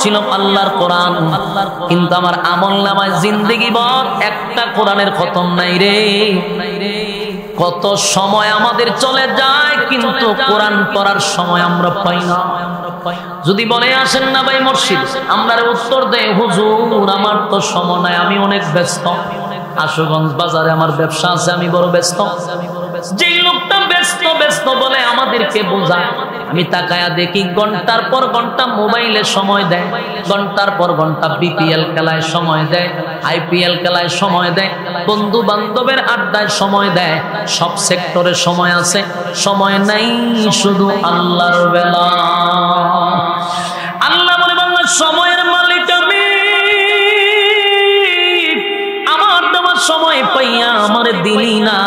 ছিল আল্লাহর কোরআন, কিন্তু আমার আমলনামায় জিন্দেগি ভর একটা কোরআনের খতম নাই রে। কত সময় আমাদের চলে যায়, কিন্তু কোরআন পড়ার সময় আমরা পাই না। যদি বলে আসেন না ভাই মসজিদ, আমরা উত্তর দেয় হুজুর আমার তো সময় নাই, আমি অনেক ব্যস্ত। আশুগঞ্জ বাজারে আমার ব্যবসা আছে, আমি বড় ব্যস্ত। যেই লোকটা ব্যস্ত ব্যস্ত বলে আমাদেরকে বোঝায়, আমি তাকায়া দেখি ঘন্টার পর ঘন্টা মোবাইলে সময় দেয়, ঘন্টার পর ঘন্টা বিপিএল খেলায় সময় দেয়, আইপিএল খেলায় সময় দেয়, বন্ধু বান্ধবের আড্ডায় সময় দেয়, সব সেক্টরে সময় আছে, সময় নাই শুধু আল্লাহর বেলা। আল্লাহ বলে বাংলা সময়ের মালিক আমি, আমার দেওয়ার সময় পাইয়া আমার দিলি না।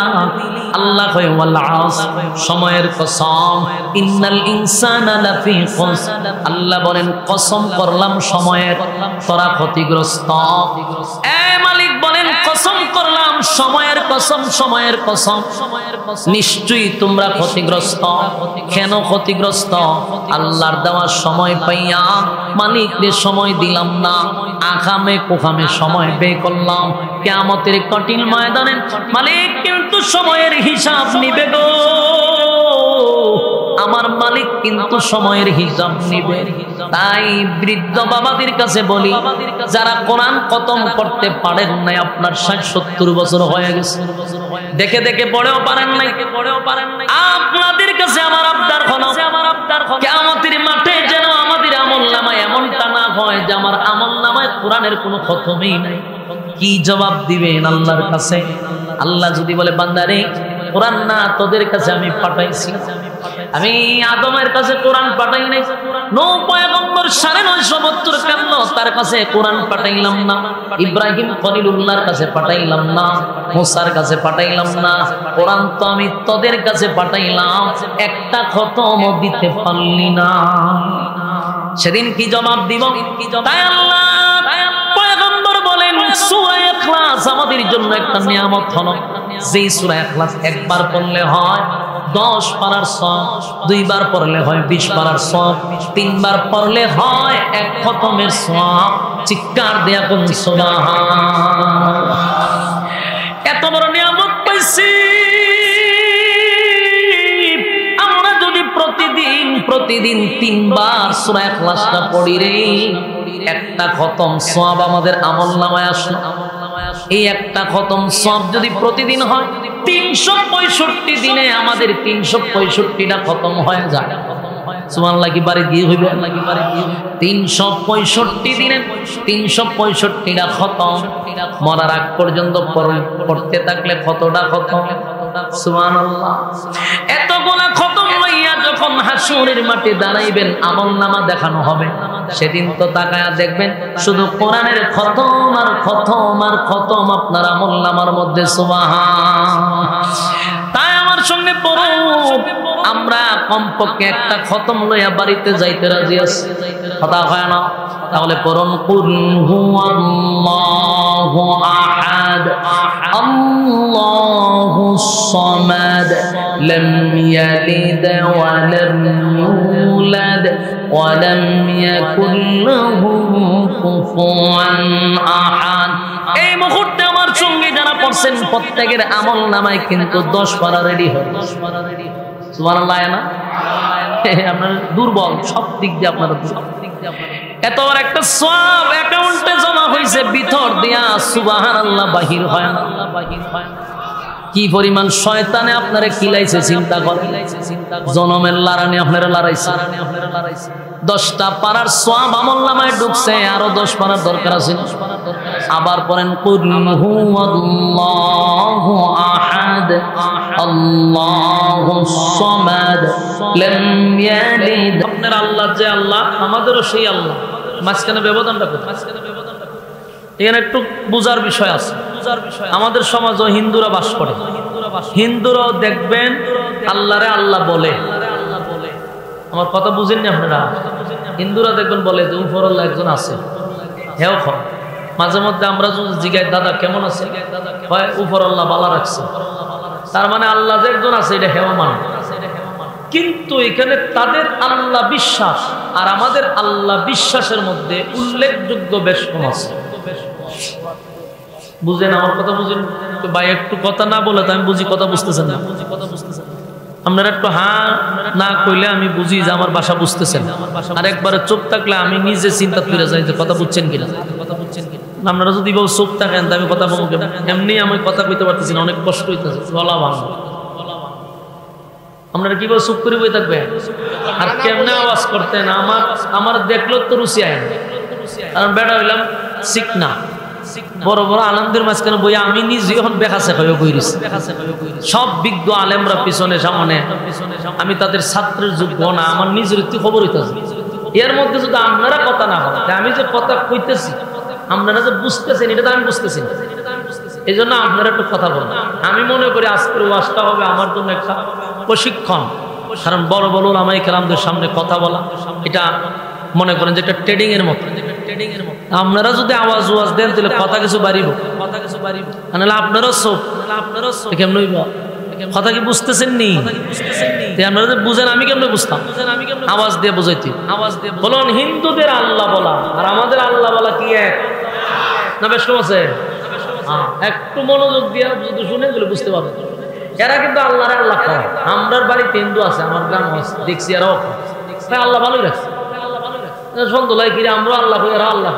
আল্লাহ কয় ওয়াল আসর, সময়ের কসম, ইন্নাল ইনসানা লাফি খুসর। আল্লাহ বলেন কসম করলাম সময়ের, তোরা ক্ষতিগ্রস্ত। এ মালিক বলেন কসম করলাম সময়ের কসম, সময়ের কসম, নিশ্চয়ই তোমরা ক্ষতিগ্রস্ত। কেন ক্ষতিগ্রস্ত? আল্লাহর দেওয়ার সময় পাইয়া মালিককে সময় দিলাম না, আখামে কোখামে সময় ব্যয় করলাম। কিয়ামতের কঠিন ময়দানে মালিক কিন্তু সময়ের হিসাব নিবে গো, আমার মালিক কিন্তু সময়ের হিসাব নিবে। তাই বৃদ্ধ বাবাদের কাছে বলি, যারা কোরআন খতম করতে পারেন নাই, আপনার ৬০-৭০ বছর হয়ে গেছে, দেখে দেখে পড়েও পারেন নাই, আপনাদের কাছে আমার আবদার হলো, কিয়ামতের মাঠে যেন আমাদের আমলনামায় এমনটা না হয় যে আমার আমলনামায় কোরআনের কোনো খতমই নাই। কি জবাব দিবেন আল্লাহর কাছে? আল্লাহ যদি বলে বান্দারে কোরআন না তোদের কাছে আমি পাঠাইছি, আমি আদমের কাছে কোরআন পাঠাই নাই, নূহ পয়গম্বর ৯৫০ বছর কাটল, তার কাছে কোরআন পাঠাইলাম না, ইব্রাহিম খলিলুল্লাহর কাছে পাঠাইলাম না, মুসার কাছে পাঠাইলাম না, কোরআন তো আমি তোদের কাছে পাঠাইলাম, একটা খতম দিতে পারলি না। সেদিন কি জবাব দিব? তাই আল্লাহ পয়গম্বর বলেন সূরা ইখলাস আমাদের জন্য একটা নিয়ামত হলো, যেই সূরা ইখলাস একবার পড়লে হয় 10 পারার সওয়াব, 2 বার পড়লে হয় 20 পারার সওয়াব, 3 বার পড়লে হয় 1 খতমের সওয়াব। চিৎকার দেয়া কোন সুবহানাল্লাহ। এত বড় নিয়ামত পাইছি, আমরা যদি প্রতিদিন 3 বার সূরা ইখলাসটা পড়ি রে, একটা খতম সওয়াব আমাদের আমলনামায় আসলো। এই একটা খতম সওয়াব যদি প্রতিদিন হয়, ৩৬৫ দিনে আমাদের ৩৬৫টা খতম হয়ে যায়। সুবহানাল্লাহ কি বারে গিয়ে হইবে? ৩৬৫ দিনে ৩৬৫টা খতম, মরার আগ পর্যন্ত পড়তে থাকলে কতটা খতম? সুবহানাল্লাহ। এতগুলা খতম লইয়া যখন হাসরের মাঠে দাঁড়াইবেন, আমলনামা দেখানো হবে, সেদিন তো তাকায়া দেখবেন শুধু কোরআনের খতম আর খতম আর খতম আপনার আমলনামার মধ্যে। সুবহান। তাই আমার সঙ্গে পড়ো, আমরা কমপক্ষে একটা খতম লইয়া বাড়িতে যাইতে রাজি আছি, কথা হয় না? তাহলে পড়ুন কুল হুয়াল্লাহু আহাদ আল্লাহুস সামাদ লাম ইয়ালিদ ওয়া লাম ইউলাদ ওয়া লাম ইয়াকুল লাহু কুফুয়ান আহাদ। এই মুহূর্তে আমার সঙ্গে যারা পড়ছেন প্রত্যেকের আমলনামায় কিন্তু 10 পারা রেডি হয়। সুবহানাল্লাহ না? আপনার দুর্বল, সব দিক দিয়ে আপনারা দুর্বল। এত বড় একটা সওয়াব অ্যাকাউন্টে জমা হইছে, ভিতর দিয়া সুবহানাল্লাহ বাহির হয় না। কি পরিমাণ শয়তানে আপনারে কিলাইছে চিন্তা করেন। জনমের লারানি আপনারা লারাইছে। 10টা পারার সওয়াব আমলনামায় ঢুকছে, আরো 10 পারার দরকার আছে। আবার পড়েন কুল হুয়াল্লাহু আহাদ আল্লাহুস সামাদ লাম ইয়ালিদ। আপনার আল্লাহ যে আল্লাহ, আমাদেরও সেই আল্লাহ, মাঝখানে ব্যবধানটা কোথায়? এখানে একটু বুঝার বিষয় আছে। আমাদের সমাজও হিন্দুরা বাস করে, হিন্দুরাও দেখবেন আল্লাহরে আল্লাহ বলে। আমার কথা বুঝেননি আপনারা? হিন্দুরা দেখবেন বলে যে উপরওয়ালা একজন আছে, হেও খ। মাঝে মধ্যে আমরা যদি জিগাই দাদা কেমন আছে, হয় উপরওয়ালা বালা রাখছে, তার মানে আল্লাহ যে একজন আছে এটা হেও মানে। কিন্তু এখানে তাদের আল্লাহ বিশ্বাস আর আমাদের আল্লাহ বিশ্বাসের মধ্যে উল্লেখযোগ্য বেশ কম আছে। বুঝেন আমার কথা? বুঝেন ভাই? একটু কথা না বলে তো আমি বুঝি কথা বুঝতেছেন না। আপনারা একটু হ্যাঁ না কইলে আমি বুঝি যে আমার ভাষা বুঝতেছেন, আর একবারে চুপ থাকলে আমি নিজে চিন্তা করে যাই যে কথা বুঝছেন কিনা। আপনারা যদি বল চুপ থাকেন আমি কথা বলবো কেন? এমনি আমি কথা কইতে পারতেছি না, অনেক কষ্ট হইতেছে, গলা ভাঙ। আপনারা কি বল চুপ করে বই থাকবে? আর কেমনে আওয়াজ করতেন আমার দেখলো তো রুচি আয় না, কারণ বেড়া হইলাম শিখ না। বড় বড় আলেমদের মাঝখানে বই আমি নিজে এখন বেখাসে হয়ে বইছি। সব বিজ্ঞ আলেমরা পিছনে সামনে, আমি তাদের ছাত্রের যোগ্য না, আমার নিজের একটু খবর হইতেছে। এর মধ্যে যদি আপনারা কথা না হয়, আমি যে কথা কইতেছি আপনারা যে বুঝতেছেন এটা তো আমি বুঝতেছি না। এই জন্য আপনারা একটু কথা বলেন। আমি মনে করি আজকের ওয়াজটা হবে আমার জন্য একটা প্রশিক্ষণ, কারণ বড় বড় ওলামায়ে কেরামদের সামনে কথা বলা এটা মনে করেন যে একটা ট্রেডিং এর মতো। আপনারা যদি আওয়াজ ওয়াজ দেন তাহলে কথা কিছু বাড়িব, নাহলে আপনারও সব কেমন হইব? কথা কি বুঝতেছেন নি? আপনারা যদি বুঝেন আমি কেমন বুঝতাম? আওয়াজ দিয়ে বুঝাইতে বলুন, হিন্দুদের আল্লাহ বলা আর আমাদের আল্লাহ বলা কি এক না? বেশ কম আছে? একটু মনোযোগ দিয়ে যদি শুনে তাহলে বুঝতে পারবেন। এরা কিন্তু আল্লাহরে আল্লাহ খায়। আমরার বাড়িতে হিন্দু আছে, আমার গ্রাম দেখছি, এরাও খায়। আল্লাহ ভালোই রাখছে, সন্দেহ কিরে আমরা আল্লাহ কই, এরা আল্লাহ।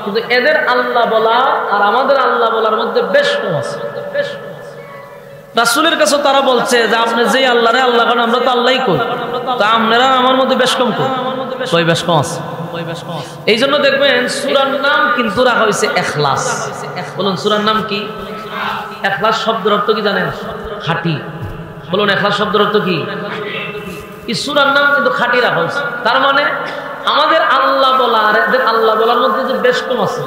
কিন্তু এদের আল্লাহ বলা আর আমাদের আল্লাহ বলার মধ্যে বেশ কম আছে। রাসূলের কাছে তারা বলছে যে আপনি যে আল্লাহরে আল্লাহ করেন আমরা তো আল্লাহই কই, তা আপনারা আমার মধ্যে বেশ কম কই, বেশ কম আছে। এই জন্য দেখবেন সূরার নাম কিন্তু রাখা হয়েছে ইখলাস। বলুন সূরার নাম কি? ইখলাস শব্দের অর্থ কি জানেন? খাঁটি। বলুন ইখলাস শব্দের অর্থ কি? এই সূরার নাম কিন্তু খাঁটি রাখা হয়েছে। তার মানে আমাদের আল্লাহ বলা আর এদের আল্লাহ বলার মধ্যে যে বেশ কম আছে,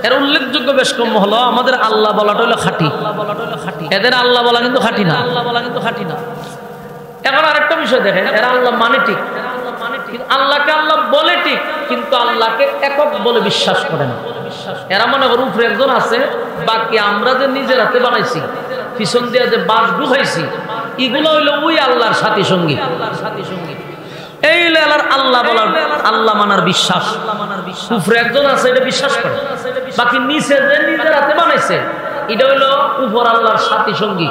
এর উল্লেখযোগ্য বেশ কম হলো আমাদের আল্লাহ বলাটা হলো খাঁটি, এদের আল্লাহ বলা কিন্তু খাঁটি না। এখন আরেকটা বিষয় দেখেন, এরা আল্লাহ মানে ঠিক, আল্লাহকে আল্লাহ বলে ঠিক, কিন্তু আল্লাহকে একক বলে বিশ্বাস করে না। এরা মনে করো উপরে একজন আছে, বাকি আমরা যে নিজের হাতে বানাইছি, পিছন দিয়ে যে বাঁশ ঢুকাইছি, এগুলো হইলো ওই আল্লাহর সাথী সঙ্গী। এই আল্লাহ বলার আল্লাহ মানার বিশ্বাস। উপরে একজন আছে এটা বিশ্বাস করে, বাকি নিচে যে নিজের হাতে বানাইছে এটা হইলো উপর আল্লাহর সাথী সঙ্গী।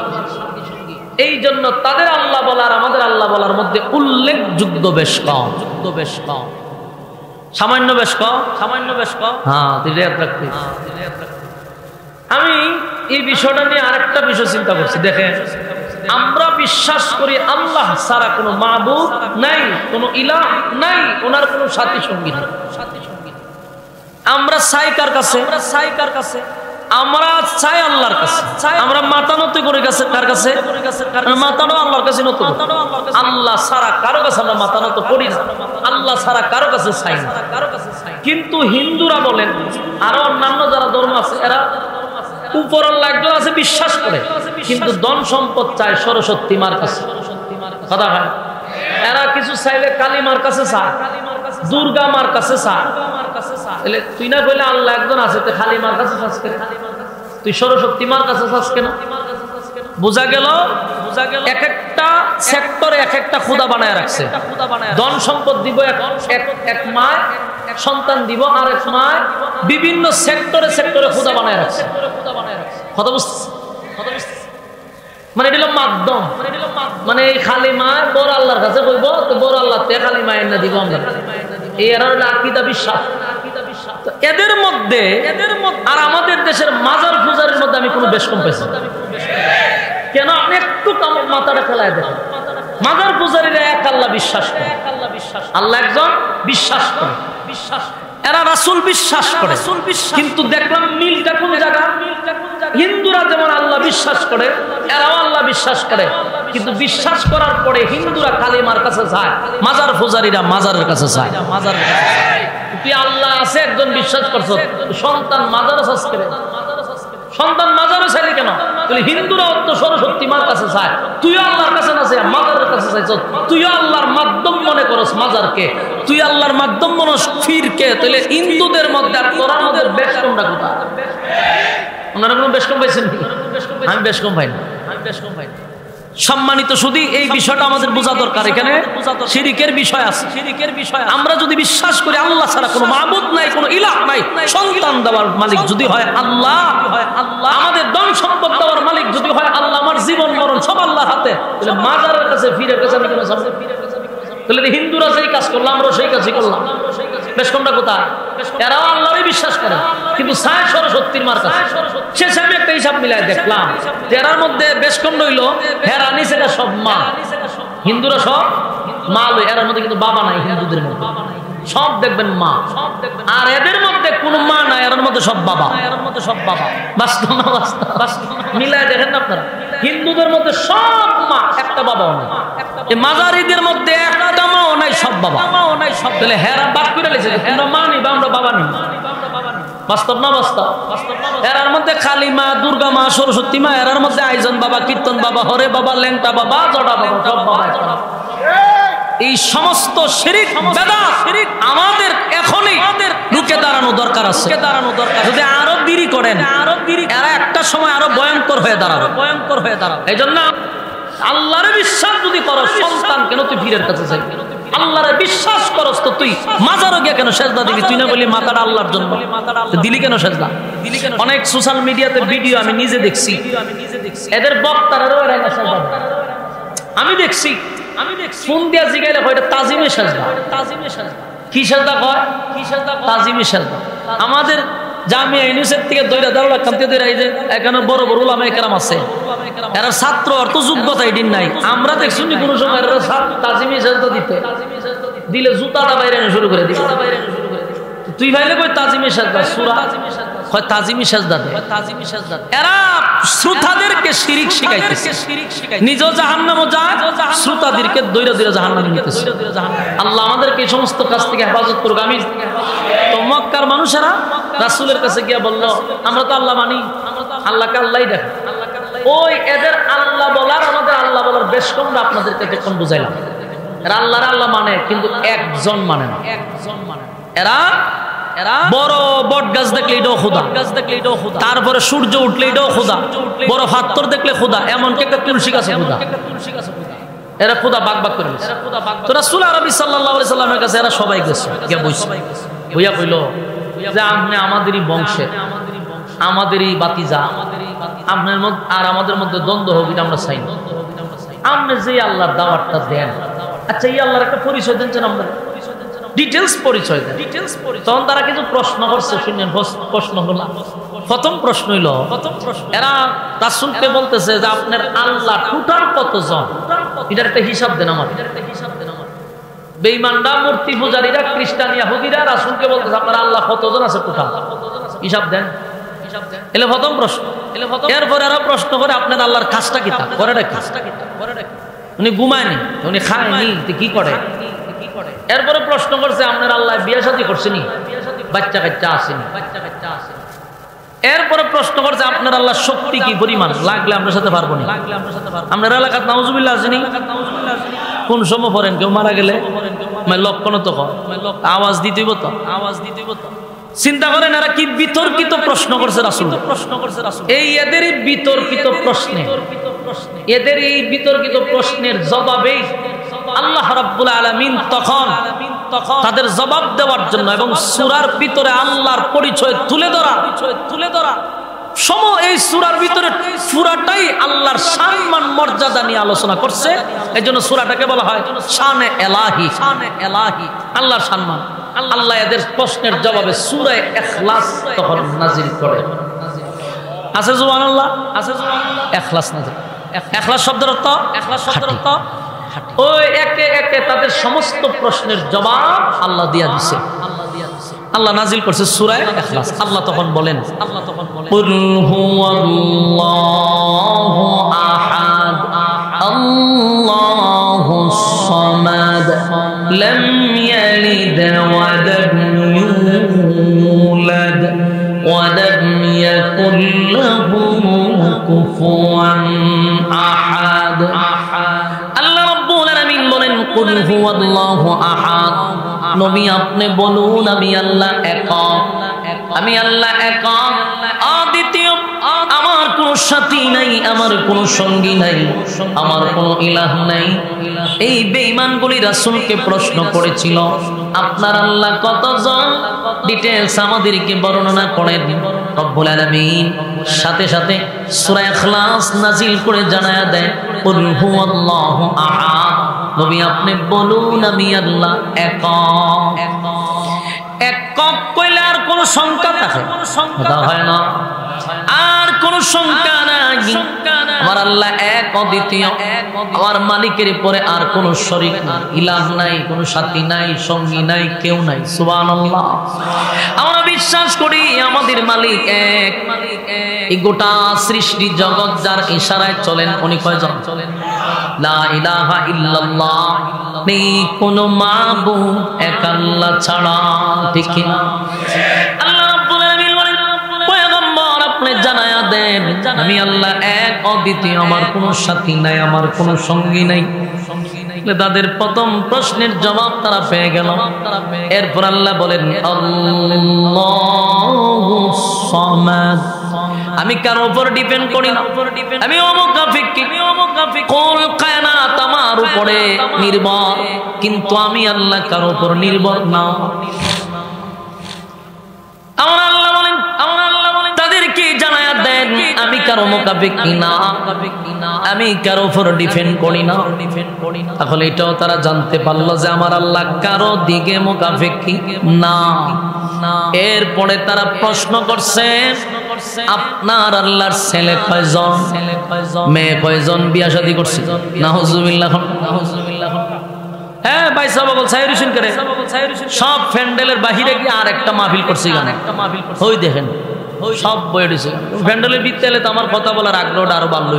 এই জন্য তাদের আল্লাহ বলা আর আমাদের আল্লাহ বলার মধ্যে উল্লেখযোগ্য বেশ কম, সামান্য বেশ কম। হ্যাঁ, আমি এই বিষয়টা নিয়ে আরেকটা বিষয় চিন্তা করছি। দেখেন, আমরা বিশ্বাস করি আল্লাহ ছাড়া কোনো মাবুদ নাই, কোনো ইলাহ নাই, ওনার কোনো সাথী সঙ্গী নেই। আমরা চাই কার কাছে? আমরা চাই আল্লাহর কাছে। আমরা মাথা নত করে গেছে কার কাছে? মাথাটাও আল্লাহর কাছে নত। আল্লাহ ছাড়া কারো কাছে আমরা মাথা নত করি না, আল্লাহ ছাড়া কারো কাছে চাই না। কিন্তু হিন্দুরা বলেন, আরো অন্যান্য যারা ধর্ম আছে, এরা উপর আল্লাহ একজন আছে বিশ্বাস করে, কিন্তু ধন সম্পদ চায় সরস্বতী মার কাছে। কথা হয়, এরা কিছু চাইলে কালী মার কাছে চায়, দুর্গা মার কাছে চায়। তুই না কইলে আল্লাহ একজন আছে, তো খালি মার কাছে চাস কেন? তুই সরস্বতী মার কাছে চাস কেন? বোঝা গেল এক একটা সেক্টরে এক একটা খোদা বানায় রাখছে। ধন সম্পদ দিব এক মায়, সন্তান দিব আর এক মায়, বিভিন্ন সেক্টরে খোদা বানায় রাখছে। কথা বুঝতেছে? মানে এটা হলো মাধ্যম। মানে এই খালি মায় বড় আল্লাহর কাছে কইব, তো বড় আল্লাহ তে খালি মায়ের না দিব আমরা। এই এরা হলো আকীদা বিশ্বাস। এদের মধ্যে আর আমাদের দেশের মাজার পূজারের মধ্যে আমি কোনো বেশ কম পাইছি কেন? আপনি একটু মাথাটা খেলায় দেখেন, মাজার পূজারীরা এক আল্লাহ বিশ্বাস করে, আল্লাহ একজন বিশ্বাস করে, এরা রাসূল বিশ্বাস করে। কিন্তু দেখলাম মিলটা কোন জায়গা? হিন্দুরা যেমন আল্লাহ বিশ্বাস করে, এরাও আল্লাহ বিশ্বাস করে, কিন্তু বিশ্বাস করার পরে হিন্দুরা কালিমার কাছে যায়, মাজার পূজারীরা মাজারের কাছে যায়। তুই আল্লাহ আছে একজন বিশ্বাস করছো, সন্তান মাজারও চাষ করে, সন্তান মাজারও চাইলে কেন? তাহলে হিন্দুরা তো সরস্বতী মার কাছে চায়, তুইও আল্লাহর কাছে না চাই মাজারের কাছে চাইছ, তুইও আল্লাহর মাধ্যম মনে করস মাজারকে, তুই আল্লাহর মাধ্যম মনস ফিরকে। তাহলে হিন্দুদের মধ্যে আর তোরার মধ্যে বেশ কমটা কোথায়? ওনারা কোনো বেশ কম পাইছেন? আমি বেশ কম পাই না। সম্মানিত শুধু এই বিষয়টা আমাদের বোঝা দরকার। এখানে শিরকের বিষয় আছে। আমরা যদি বিশ্বাস করি আল্লাহ ছাড়া কোনো মাবুদ নাই, কোনো ইলাহ নাই, সন্তান দেওয়ার মালিক যদি হয় আল্লাহ, আমাদের ধন সম্পদ দেওয়ার মালিক যদি হয় আল্লাহ, আমার জীবন মরণ সব আল্লাহর হাতে, তাহলে মাজারের কাছে ফিরে গেছে আমি কেন যাবো? তাহলে হিন্দুরা যেই কাজ করলো আমরাও সেই কাজই করলাম। বেশকমটা কোথায়? এরাও আল্লাহরই বিশ্বাস করে, কিন্তু ছায় সরস্বতীর মার কাছে। শেষে আমি একটা হিসাব মিলাই দেখলাম, এরার মধ্যে বেশকম রইল হেরা নিচে সব মা, হিন্দুরা সব মা লই, এরার মধ্যে কিন্তু বাবা নাই। হিন্দুদের মধ্যে সব দেখবেন মা, আর এদের মধ্যে কোনো মা নাই, এর মধ্যে সব বাবা। বাস্তব না বাস্তব? মিলাই দেখেন না আপনারা, হিন্দুদের মধ্যে সব মা, একটা বাবাও নাই। মাজারিদের মধ্যে একটা মাও নাই, সব বাবা। তাহলে হেরা বাদ করে লেছে, তোমরা মা নিবা আমরা বাবা নিব। বাস্তব না বাস্তব? এরার মধ্যে কালী মা, দুর্গা মা, সরস্বতী মা, এরার মধ্যে আইজন বাবা, কীর্তন বাবা, হরে বাবা, ল্যাংটা বাবা, জড়া বাবা, সব বাবা। এই সমস্ত শিরিক বেদাত আমাদের এখনই রুখে দাঁড়ানো দরকার আছে। যদি আরো দেরি করেন, এরা একটা সময় আরো ভয়ঙ্কর হয়ে দাঁড়াবে। এই জন্য আল্লাহর বিশ্বাস যদি করো, সন্তান কেন তুই পীরের কাছে যাই? আল্লাহরে বিশ্বাস করস তো তুই মাজারও গিয়ে কেন সেজদা দিবি? তুই না বলি মাথাটা আল্লাহর জন্য, দিলি কেন সেজদা? অনেক সোশ্যাল মিডিয়াতে ভিডিও আমি নিজে দেখছি, এদের বক্তারারও এরা সেজদা দেয়। আমি দেখছি ফোন দিয়া জিগাইলে হয় এটা তাজিমে সেজদা। কি সেজদা কয়? তাজিমে সেজদা। আমাদের জামিয়া ইউনিভার্সিটি থেকে দইরা দাঁড়ালো কান্তি দইরা, এই যে এখানে বড় বড় উলামায়ে কেরাম আছে, এরা ছাত্র অর্থ যোগ্যতা এদিন নাই। আমরা দেখছি কোনো সময় এরা তাজিমে সেজদা দিলে জুতাটা বাইরে শুরু করে দিবে। তুই ভাইলে কই তাজিমে সেজদা? সূরা হয় তাজিমে সেজদা দেয়। এরা শ্রোতাদেরকে শিরিক শিখাইতেছে, নিজেও জাহান্নামে যায়, শ্রোতাদেরকে দইরা দইরা জাহান্নামে নিতেছে। আল্লাহ আমাদেরকে এই সমস্ত কাজ থেকে হেফাজত করুক। আমি তো মক্কার মানুষেরা রাসূলের কাছে গিয়া বলল, আমরা তো আল্লাহ মানি, আল্লাহকে আল্লাহই দেখ। ওই এদের আল্লাহ বলার আমাদের আল্লাহ বলার বেশ কমরা আপনাদেরকে দেখুন বুঝাইলাম। এরা আল্লাহর আল্লাহ মানে, কিন্তু একজন মানে না। এরা বড় বট গাছ দেখলে এটাও খোদা, তারপরে সূর্য উঠলে এটাও খোদা, বড় পাথর দেখলে খোদা, এমনকি একটা তুলসী গাছে খোদা। এরা খোদা বাগ বাগ করে গেছে। তো রাসূল আরবি সাল্লাল্লাহু আলাইহি সাল্লামের কাছে এরা সবাই গেছে, গিয়া বইছে, হইয়া কইল যে আপনি আমাদেরই বংশে, আমাদেরই বাতিজা, আপনার মধ্যে আর আমাদের মধ্যে দ্বন্দ্ব হোক এটা আমরা চাই না। আপনি যে আল্লাহর দাওয়াতটা দেন, আচ্ছা এই আল্লাহর একটা পরিচয় দেন, আমরা ডিটেলস পরিচয় দেন। তখন তারা কিছু প্রশ্ন করছে, শুনেন প্রশ্ন হলো। প্রথম প্রশ্ন হইল, এরা রাসূলকে বলতেছে যে আপনার আল্লাহ টোটাল কতজন, এটার একটা হিসাব দেন আমার। বেঈমানরা, মূর্তি পূজারীরা, খ্রিস্টান, ইহুদিরা রাসূলকে বলতেছে আপনার আল্লাহ কতজন আছে টোটাল, হিসাব দেন। এলে প্রথম প্রশ্ন। এরপরে এরা প্রশ্ন করে আপনার আল্লাহর কাজটা কি, তা করেটা কি? উনি ঘুমায়নি, উনি খায়নি, কি করে? এরপরে প্রশ্ন করছে আপনার আল্লাহ বিয়ে শাদী করছেনি, বাচ্চা কাচ্চা আসেনি। এরপরে প্রশ্ন করছে আপনার আল্লাহ শক্তি কি পরিমাণ, লাগলে আমরা সাথে পারবো না। আপনার এলাকার নাউজুবিল্লাহ আসেনি, কোন সময় পড়েন কেউ মারা গেলে লক্ষণ তো আওয়াজ দিতেইব তো, চিন্তা করেন এরা কি বিতর্কিত প্রশ্ন করছে রাসূল। এই এদের বিতর্কিত প্রশ্নে, এদের এই বিতর্কিত প্রশ্নের জবাবে আল্লাহ রাব্বুল আলামিন তখন তাদের জবাব দেওয়ার জন্য এবং সূরার ভিতরে আল্লাহর পরিচয় তুলে ধরা এই সূরার ভিতরে পুরাটাই আল্লাহর সম্মান মর্যাদা নিয়ে আলোচনা করছে। এজন্য সূরাটাকে বলা হয় শানে এলাহি, আল্লাহর সম্মান। আল্লাহ এদের প্রশ্নের জবাবে সূরা ইখলাস তখন নাজিল করে। আছে সুবহানাল্লাহ, আছে সুবহানাল্লাহ। ইখলাস নাজিল, ইখলাস শব্দের অর্থ, ওই একে একে তাদের সমস্ত প্রশ্নের জবাব আল্লাহ দিয়া দিছে। আল্লাহ নাজিল করছে সূরা ইখলাস। আল্লাহ তখন বলেন, কুল হুয়াল্লাহু আহাদ আল্লাহুস সামাদ লাম ইয়ালিদ ওয়া লাম ইউলাদ ওয়া লাম ইয়াকুল লাহু কুফুয়ান আহাদ। আল্লাহ রাব্বুল আলামিন বলেন, কুল হুয়াল্লাহু আহাদ, নবী আপনি বলুন আমি আল্লাহ একক, আমি আল্লাহ একক, অদ্বিতীয়, আমার কোনো কোনো সাথী নাই, আমার কোনো সঙ্গী নাই, আমার কোনো ইলাহ নাই। এই বেঈমানগুলি রাসূলকে প্রশ্ন করেছিল, আপনার আল্লাহ কতজন? ডিটেইলস আমাদেরকে বর্ণনা করেন। রব্বুল আলামিন সাথে সাথে সূরা ইখলাস নাজিল করে জানায়া দেয়, কুল হুয়াল্লাহু আহাদ। নবী আপনি বলুন আমি আল্লাহ একক। একক কইলে আর কোন সংখ্যা থাকে কথা হয় না, আর কোন সংখ্যা নাই। আমার আল্লাহ এক অদ্বিতীয়, আমার মালিকের পরে আর কোন শরীক নাই, ইলাহ নাই, কোন সাথী নাই, সঙ্গী নাই, কেউ নাই। সুবহানাল্লাহ। আমরা বিশ্বাস করি আমাদের মালিক এক। এই গোটা সৃষ্টি জগৎ যার ইশারায় চলেন উনি কয়জন? লা ইলাহা ইল্লাল্লাহ, নেই কোনো মাবুদ এক আল্লাহ ছাড়া। ঠিক কি না? আল্লাহ রাব্বুল আলামিন বলেন, পয়গম্বর আপনি জানায়া দেন আমি আল্লাহ এক অদ্বিতীয়, আমার কোনো সাথী নাই, আমার কোনো সঙ্গী নাই। তাদের প্রথম প্রশ্নের জবাব তারা পেয়ে গেল। এরপর আল্লাহ বলেন, আল্লাহুস সামাদ, আমি কারো উপর ডিপেন্ড করি না, আমি অমুকাফিক কুল কায়নাত আমার উপরে নির্ভর, কিন্তু আমি আল্লাহ কারো উপর নির্ভর না। আমার আল্লাহ বলেন তাদেরকে জানায়া দেন আমি কারো মুকাফিক না, আমি কারো উপর ডিপেন্ড করি না। তাহলে এটাও তারা জানতে পারলো যে আমার আল্লাহ কারো দিকে মুকাফিক না। এরপরে তারা প্রশ্ন করছে, আপনার আল্লাহর ছেলে কয়জন, মেয়ে কয়জন, বিয়া শাদী করছে? নাউজুবিল্লাহ। হ্যাঁ ভাই সাহেব সাইর হোসেন করে সব প্যান্ডেলের বাহিরে গিয়ে আর একটা মাহফিল করছে, ওই দেখেন সব বই দিছে প্যান্ডেলের ভিতরে। তো আমার কথা বলার আগ্রহটা আরো বাড়লো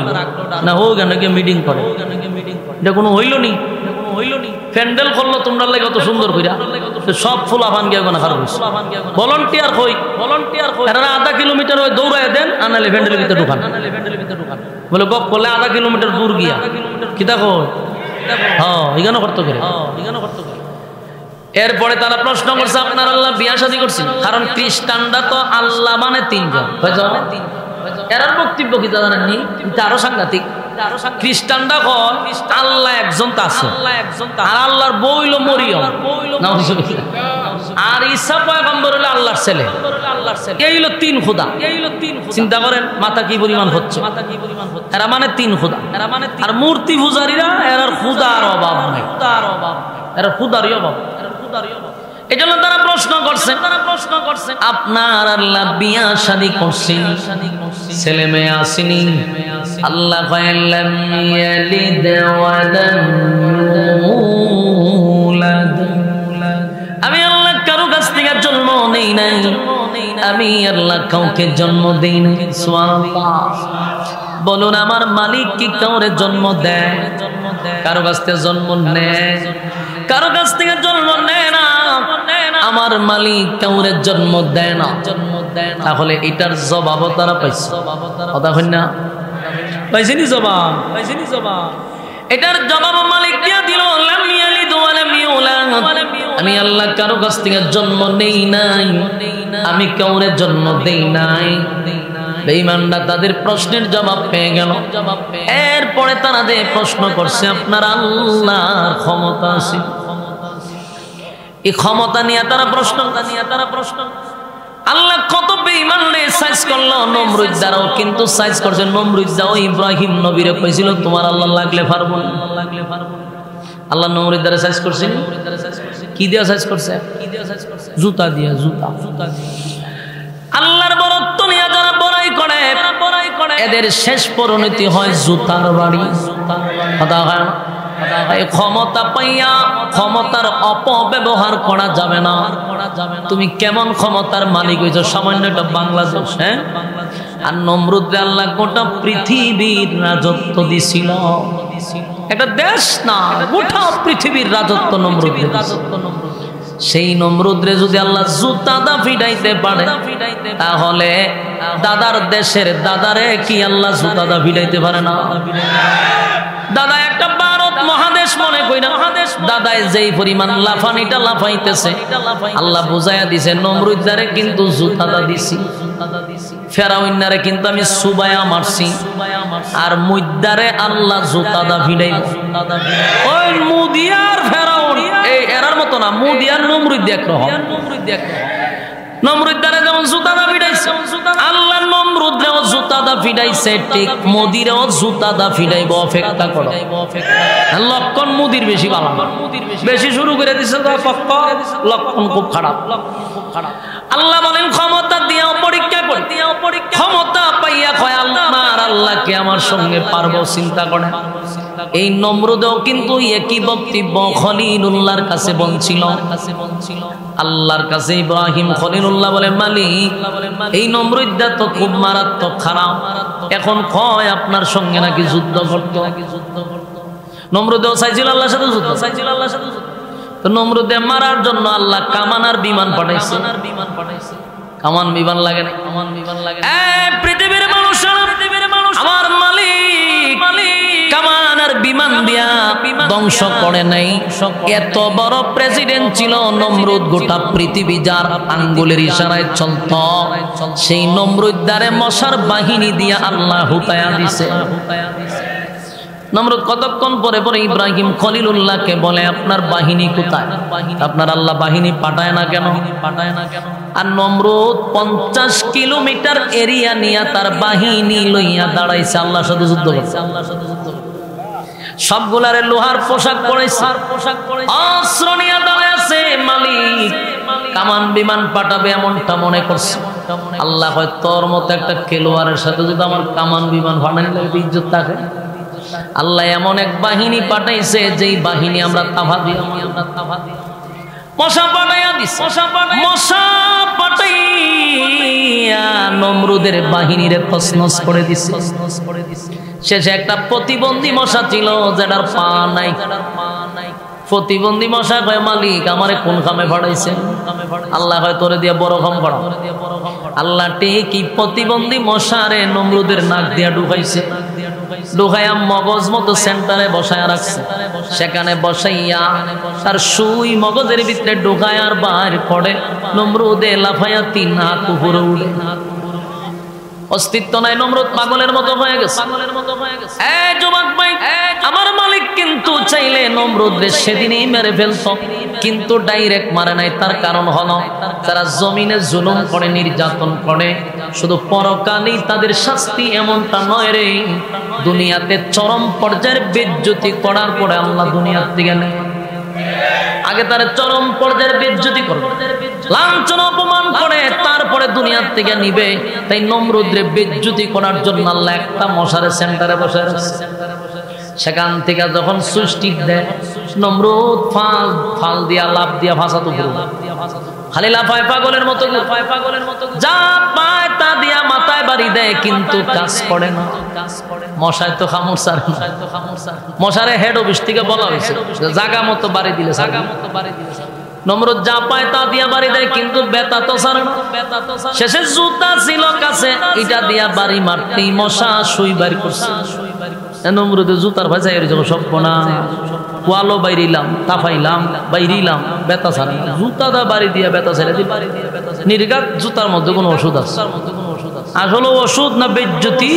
না, ও কেন গিয়ে মিটিং করে, এটা কোনো হইল নি। প্যান্ডেল করলো তোমরা লাগে কত সুন্দর কইরা, সব ফুল আফান গিয়ে না খারাপ হইছে। ভলান্টিয়ার কই, এরা আধা কিলোমিটার ওই দৌড়ায় দেন, আনালে প্যান্ডেলের ভিতরে ঢুকান। বলে গপ করলে আধা কিলোমিটার দূর গিয়া কিতা কই, হ্যাঁ এখানে করতে করে। এরপরে তারা প্রশ্ন করছে আপনার আল্লাহ বিয়া শাদী করছেন? কারণ খ্রিস্টানরা তো আল্লাহ মানে তিনজন, এরার বক্তব্য কি জানেননি? আরো সাংঘাতিক। খ্রিস্টানরা কয় আল্লাহ একজন আছে, আর আল্লাহর বউ হইল মরিয়ম, আর ঈসা পয়গম্বর হলো আল্লাহর ছেলে। এই হলো তিন খোদা। চিন্তা করেন মাথা কি পরিমাণ হচ্ছে। এরা মানে তিন খোদা। আর মূর্তি পূজারীরা এরার খুদার অভাব নাই, এরা খুদারই অভাব। এই জন্য তারা প্রশ্ন করছেন আপনার আল্লাহ বিয়া শাদী করছেন, ছেলে মেয়ে আসেনি? আল্লাহ কয়লাম ইয়ালিদ ওয়ালাম ইউলাদ, আমি আল্লাহ কারো কাছ থেকে জন্ম নেই নাই, আমি আল্লাহ কাউকে জন্ম দেই নাই। সুবহানাল্লাহ। বলুন আমার মালিক কি কাউরে জন্ম দেয়? কারো কাছ থেকে জন্ম নেয়? কারো কাছ থেকে জন্ম নেয় না। আমার মালিক কাউরে জন্ম দেয় না। তাহলে এটার জবাবও তারা পাইছে, কথা হয় না? পাইছেনি জবাব? এটার জবাব মালিক দিয়া দিল, লাম ইয়ালিদ ওয়া লাম ইউলাদ, আমি আল্লাহ কারো কাছ থেকে জন্ম নেই নাই, আমি কাউরে জন্ম দেই নাই। বেঈমানরা তাদের প্রশ্নের জবাব পেয়ে গেল। এরপরে তারা যে প্রশ্ন করছে আপনার আল্লাহর ক্ষমতা আছে, এই ক্ষমতা নিয়ে তারা প্রশ্ন। আল্লাহ কত বেঈমানরে সাইজ করলো, নমরুদ দ্বারাও কিন্তু সাইজ করছে। নমরুদ দাও ইব্রাহিম নবীরে কইছিল তোমার আল্লাহ লাগলে পারবো না। আল্লাহ নমরুদ দ্বারা সাইজ করছে। কি দিয়ে সাইজ করছে? জুতা দিয়ে। আল্লাহর বরত্ব নিয়ে যারা বড়াই করে এদের শেষ পরিণতি হয় জুতার বাড়ি। কথা হয় না? ক্ষমতা পাইয়া ক্ষমতার অপব্যবহার করা যাবে না। তুমি কেমন ক্ষমতার মালিক হইছ? সামান্য একটা বাংলাদেশ। হ্যাঁ, আর নমরুদরে আল্লাহ গোটা পৃথিবীর রাজত্ব দিছিল। একটা দেশ না, গোটা পৃথিবীর রাজত্ব নমরুদ। সেই নমরুদরে যদি আল্লাহ জুতা দা ফিটাইতে পারে, তাহলে দাদার দেশের দাদারে কি আল্লাহ জুতা দা ফিটাইতে পারে না? দাদা একটা ভারত মহাদেশ মনে কইরা দাদায় যেই পরিমাণ লাফানিটা লাফাইতেছে, আল্লাহ বুঝাইয়া দিছে নমরুদারে কিন্তু জুতাদা দিছি, ফেরাউন্নারে কিন্তু আমি সুবায়া মারছি, আর মুদ্দারে আল্লাহ জুতাদা ভিড়াইব। ওই মুদিয়ার ফেরাউন এই এরার মতো না, মুদিয়ার নমরুদ একরকম। নমরুদারে যেমন জুতাদা ভিড়াইছে, আল্লাহ নমরুদরেও জুতাদা ভিড়াইছে, ঠিক মুদিরেও জুতাদা ভিড়াইব। অপেক্ষা করো, লক্ষণ মুদির বেশি ভালো, বেশি শুরু করে দিছে লক্ষণ খুব খারাপ। আল্লাহ বলেন ক্ষমতা দিয়া পরীক্ষা করি, ক্ষমতা পাইয়া কয় আল্লাহকে আমার সঙ্গে পারবো, চিন্তা করে। এই নমরুদও কিন্তু একই বক্তব্য খলিলুল্লাহর কাছে বলছিল। আল্লাহর কাছে ইব্রাহিম খলিলুল্লাহ বলে, মালিক এই নমরুদটা তো খুব মারাত্মক খারাপ, এখন কয় আপনার সঙ্গে নাকি যুদ্ধ করত। নমরুদও চাইছিল আল্লাহর সাথে যুদ্ধ, তো নমরুদে মারার জন্য আল্লাহ কামান আর বিমান পাঠাইছে। কামান বিমান লাগে না, কামান বিমান লাগে না। পৃথিবীর মানুষ, আমার মালিক কামান আর বিমান দিয়া ধ্বংস করে নাই। এত বড় প্রেসিডেন্ট ছিল নমরুদ, গোটা পৃথিবী যার আঙ্গুলের ইশারায় চলত, সেই নমরুদ দ্বারে মশার বাহিনী দিয়া আল্লাহ হুতায়া দিছে। নমরুদ কতক্ষণ পরে পরে ইব্রাহিম খলিলুল্লাহকে বলে, আপনার বাহিনী কোথায়? আপনার আল্লাহ বাহিনী পাঠায় না কেন? আর নমরুদ 50 কিলোমিটার এরিয়া নিয়ে তার বাহিনী লইয়া দাঁড়াইছে, আল্লাহর সাথে যুদ্ধ করছে। সবগুলারে লোহার পোশাক পরাইছে, অস্ত্র নিয়ে দাঁড়ায় আছে। মালিক কামান বিমান পাঠাবে এমনটা মনে করছে। আল্লাহ হয় তোর মতো একটা খেলোয়াড়ের সাথে যদি আমার কামান বিমান ফাটানি লাগবে, ইজ্জত থাকে। আল্লাহ এমন এক বাহিনী পাঠাইছে, যেই বাহিনী আমরা তাফা দিই, মশা পাঠাইয়া দিছে। মশা পাঠাইয়া নমরুদের বাহিনীরে তছনছ করে দিছে। শেষে একটা প্রতিবন্ধী মশা ছিল, যেটার পা নাই। প্রতিবন্ধী মশা কয়, মালিক আমারে কোন কামে পাঠাইছে? আল্লাহ হয় তোরে দিয়ে বড় কাম করা। আল্লাহ ঠিকই প্রতিবন্ধী মশারে নমরুদের নাক দিয়া ঢুকাইছে, ঢুকাইয়া মগজ মতো সেন্টারে বসায় রাখছে। সেখানে বসাইয়া তার সুই মগজের ভিতরে ঢুকায় আর বাইর করে। নমরুদে লাফাইয়া 3 হাত উপরে উড়ে, অস্তিত্ব নাই। নমরুদ পাগলের মতো হয়ে গেছে। যুবক ভাই, আমার মালিক কিন্তু চাইলে নমরুদরে সেদিনই মেরে ফেলত, কিন্তু ডাইরেক্ট মারে নাই। তার কারণ হলো তারা জমিনে জুলুম করে, নির্যাতন করে, শুধু পরকালেই তাদের শাস্তি এমনটা নয় রে, দুনিয়াতে চরম পর্যায়ের বেজ্জতি করার পরে আল্লাহ দুনিয়ার থেকে নেয়। আগে তারা চরম পর্যায়ের বেজ্জতি করবে, লাঞ্ছনা অপমান করে, তারপরে দুনিয়ার থেকে নিবে। তাই নমরুদরে বেজ্জতি করার জন্য আল্লাহ একটা মশারে সেন্টারে বসে রাখছে। সেখান থেকে যখন সৃষ্টি দেয়, নমরুদ ফাল দিয়া লাভ দিয়া ফাঁসাতো, খালি লাফায় পাগলের মতো, যা পায় তা দিয়া মাথায় বাড়ি দেয়, কিন্তু কাজ করে না। মশায় তো খামুর সার, মশারে হেড অফিস থেকে বলা হয়েছে জায়গা মতো বাড়ি দিলে। নমরুদ যা পায় তা দিয়া বাড়ি দেয়, কিন্তু বেতা তো সারে না। শেষে জুতা ছিল কাছে, এটা দিয়া বাড়ি মারতেই মশা সুই বাড়ি করছে। নমরুদের জুতার ভাজাই যখন সব না কোয়ালো বাইরিলাম, তাফাইলাম, বাইরিলাম, বেতা ছাড়া জুতা দা বাড়ি দিয়া বেতা ছেড়ে দিই। নির্ঘাত জুতার মধ্যে কোনো ওষুধ আছে? আসলে ওষুধ না বেজ্জতি?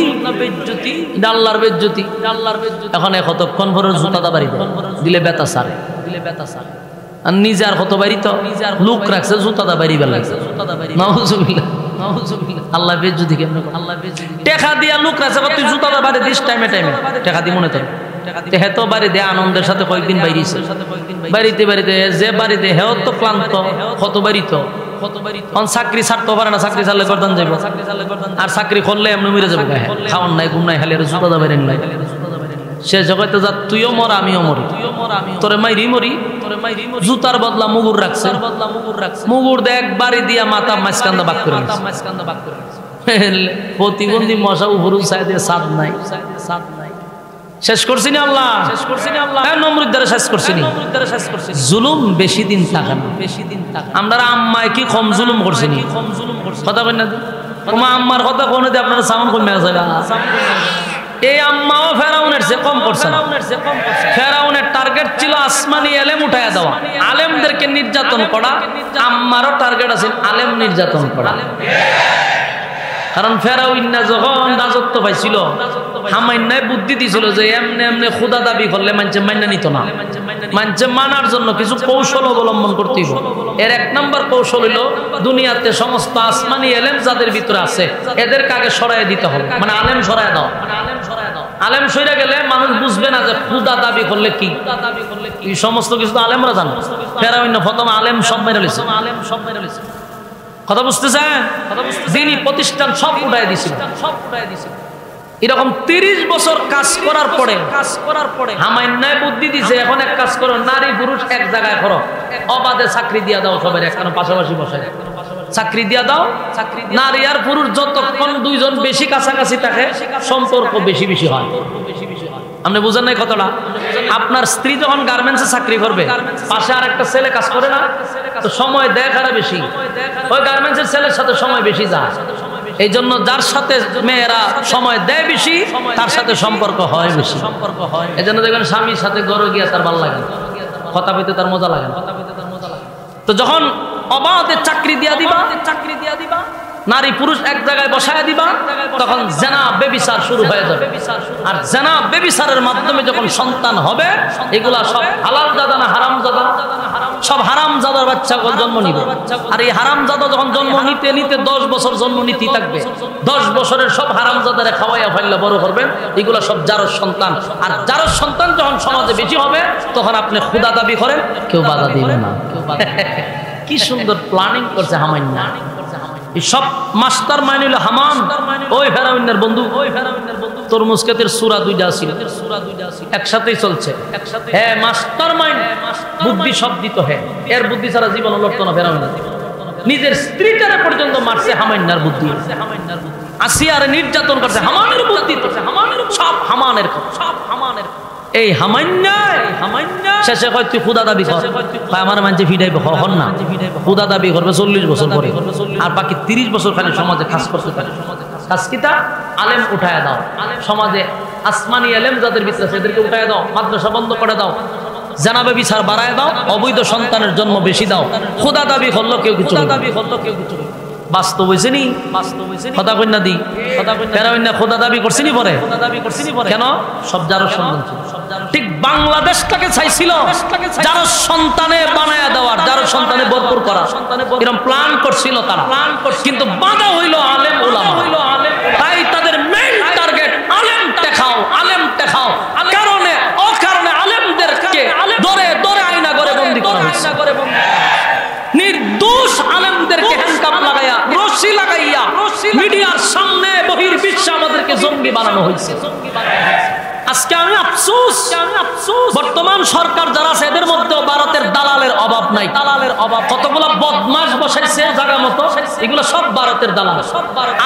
আল্লাহর বেজ্জতি। এখন কতক্ষণ পরে জুতা দা বাড়ি দিলে বেতা ছাড়ে, আর নিজে আর কত বাড়ি তো লোক রাখছে জুতা দা বাড়ি বেলা। আল্লাহ বেজ্জতি কেমন? টেকা দিয়া লোক রাখছে, তুই জুতা দা বাড়ি দিস টাইমে টাইমে, টেকা দি মনে তো হেতো বাড়ি দে আনন্দের সাথে কয়েকদিন বাইরেছে, বাড়িতে বাড়িতে যে বাড়িতে হেও তো ক্লান্ত, কত বাড়ি তো চাকরি ছাড়তে পারে না, চাকরি ছাড়লে গর্দান যাবো, আর চাকরি করলে এমনি মরে যাবো, খাওয়ান নাই ঘুম নাই, খালি জুতা দা বাইরে নাই। সে জগতে যা তুইও মর আমিও মরি, তোরে মাইরি মরি, জুতার বদলা মুগুর রাখছে, মুগুর দেখ বাড়ি দিয়া মাথা মাঝখান্দা বাক করে। প্রতিবন্ধী মশা উপরু চাই দিয়ে সাদ নাই, শেষ করছি না আল্লাহ, নমরুদ দ্বারা শেষ করছি। জুলুম বেশি দিন থাকে না। আমরা আম্মায় কি কম জুলুম করছি নি? কথা বলেন না তোমার আম্মার কথা কোনে যে আপনারা সাউন্ড কমে আছে না? এই আম্মাও ফেরাউনের চেয়ে কম করছে না। ফেরাউনের টার্গেট ছিল আসমানি এলেম উঠায়া দেওয়া, আলেমদেরকে নির্যাতন করা। আম্মারও টার্গেট আছে আলেম নির্যাতন করা। কারণ ফেরাউন্না যখন রাজত্ব পাইছিল হামাইন্নায় বুদ্ধি দিছিল যে এমনি এমনি খুদা দাবি করলে মানুষে মাইনা নিত না। মানুষে মানার জন্য কিছু কৌশল অবলম্বন করতে হবে। এর এক নম্বর কৌশল হইল দুনিয়াতে সমস্ত আসমানি এলেম যাদের ভিতরে আছে এদেরকে আগে সরাই দিতে হবে, মানে আলেম সরাই দাও। আলেম সইরা গেলে মানুষ বুঝবে না যে খুদা দাবি করলে কি। এই সমস্ত কিছু তো আলেমরা জানে। ফেরাউন্না প্রথম আলেম সব মেরে লিছে। কথা বুঝতেছেন? দিনী প্রতিষ্ঠান সব উঠাই দিছিল। এরকম 30 বছর কাজ করার পরে হামাইন্নায় বুদ্ধি দিছে এখন এক কাজ করো, নারী পুরুষ এক জায়গায় করো, অবাধে চাকরি দিয়া দাও, সবাই একখানে পাশাপাশি বসে চাকরি দিয়া দাও। নারী আর পুরুষ যতক্ষণ দুইজন বেশি কাছাকাছি থাকে সম্পর্ক বেশি বেশি হয়। আপনি বুঝেন নাই কথাটা? আপনার স্ত্রী যখন গার্মেন্টসে চাকরি করবে, পাশে আর একটা ছেলে কাজ করে না, তো সময় দেয় কারা বেশি? ওই গার্মেন্টসের ছেলের সাথে সময় বেশি যায়। এই জন্য যার সাথে মেয়েরা সময় দেয় বেশি তার সাথে সম্পর্ক হয় বেশি। এই জন্য দেখবেন স্বামীর সাথে গড়ে গিয়া তার ভালো লাগে, কথা পেতে তার মজা লাগে না। তো যখন অবাধে চাকরি দিয়া দিবা, নারী পুরুষ এক জায়গায় বসায় দিবা, তখন জেনা বেবিচার শুরু হয়ে যাবে। আর জেনা বেবিচারের মাধ্যমে যখন সন্তান হবে, এগুলা সব হালাল জাদা না হারাম জাদা? সব হারাম জাদার বাচ্চা জন্ম নিবে। আর এই হারাম জাদা যখন জন্ম নিতে নিতে 10 বছর জন্ম নিতেই থাকবে। 10 বছরের সব হারাম জাদারে খাওয়াইয়া ফাইল্লা বড় করবেন। এগুলা সব জারজ সন্তান। আর জারজ সন্তান যখন সমাজে বেশি হবে, তখন আপনি খুদা দাবি করেন, কেউ বাধা দিবে না। কি সুন্দর প্ল্যানিং করছে হামাইন্না। সব মাস্টার মাইন্ড হইল হামান, ওই ফেরাউনের বন্ধু। তরমুজ ক্ষেতের সূরা 2টা ছিল, একসাথেই চলছে। হ্যাঁ, মাস্টার মাইন্ড, বুদ্ধি সব দিত। হ্যাঁ, এর বুদ্ধি ছাড়া জীবন লড়তো না ফেরাউনের। নিজের স্ত্রীটারে পর্যন্ত মারছে হামাইন্নার বুদ্ধি। আসিয়ার নির্যাতন করছে হামানের বুদ্ধি। সব হামানের, সব হামানের। এই হামাইন্না শেষে কয় তুই খুদা দাবি কর। আমার মানুষে ফিডাইবে হন না, খুদা দাবি করবে 40 বছর পরে। আর বাকি 30 বছর খালি সমাজে কাজ করতে পারে। কাজ কিতা? আলেম উঠায় দাও। সমাজে আসমানি আলেম যাদের ভিতরে এদেরকে উঠায় দাও, মাদ্রাসা বন্ধ করে দাও, জানাবে বিচার বাড়ায় দাও, অবৈধ সন্তানের জন্ম বেশি দাও। খুদা দাবি করলো কেউ কিছু, বাস্তব হয়েছে নি? কথা কন্যা দি ফেরাউন্না খোদা দাবি করছিনি পরে? কেন? সব জারজ সন্তান ছিল। ঠিক বাংলাদেশটাকে চাইছিল জারজ সন্তানে বানায়া দেওয়ার, জারজ সন্তানে ভরপুর করা, এরকম প্ল্যান করছিল তারা। কিন্তু বাধা হইল আলেম উলামা। তাই তাদের মেইন টার্গেট আলেম দেখাও, আলেম দেখাও। কারণে অকারণে আলেমদেরকে দরে দরে আয়না করে বন্দী করা হয়েছে। নির্দোষ আলেমদেরকে হ্যান্ডকাপ লাগাইয়া, রশি লাগাইয়া মিডিয়ার সামনে বহির্বিশ্বে আমাদেরকে জঙ্গি বানানো হয়েছে। আজকে আমি আফসোস, বর্তমান সরকার যারা আছে এদের মধ্যেও ভারতের দালালের অভাব নাই। দালালের অভাব, কতগুলো বদমাশ বসাইছে জায়গা মতো, এগুলো সব ভারতের দালাল।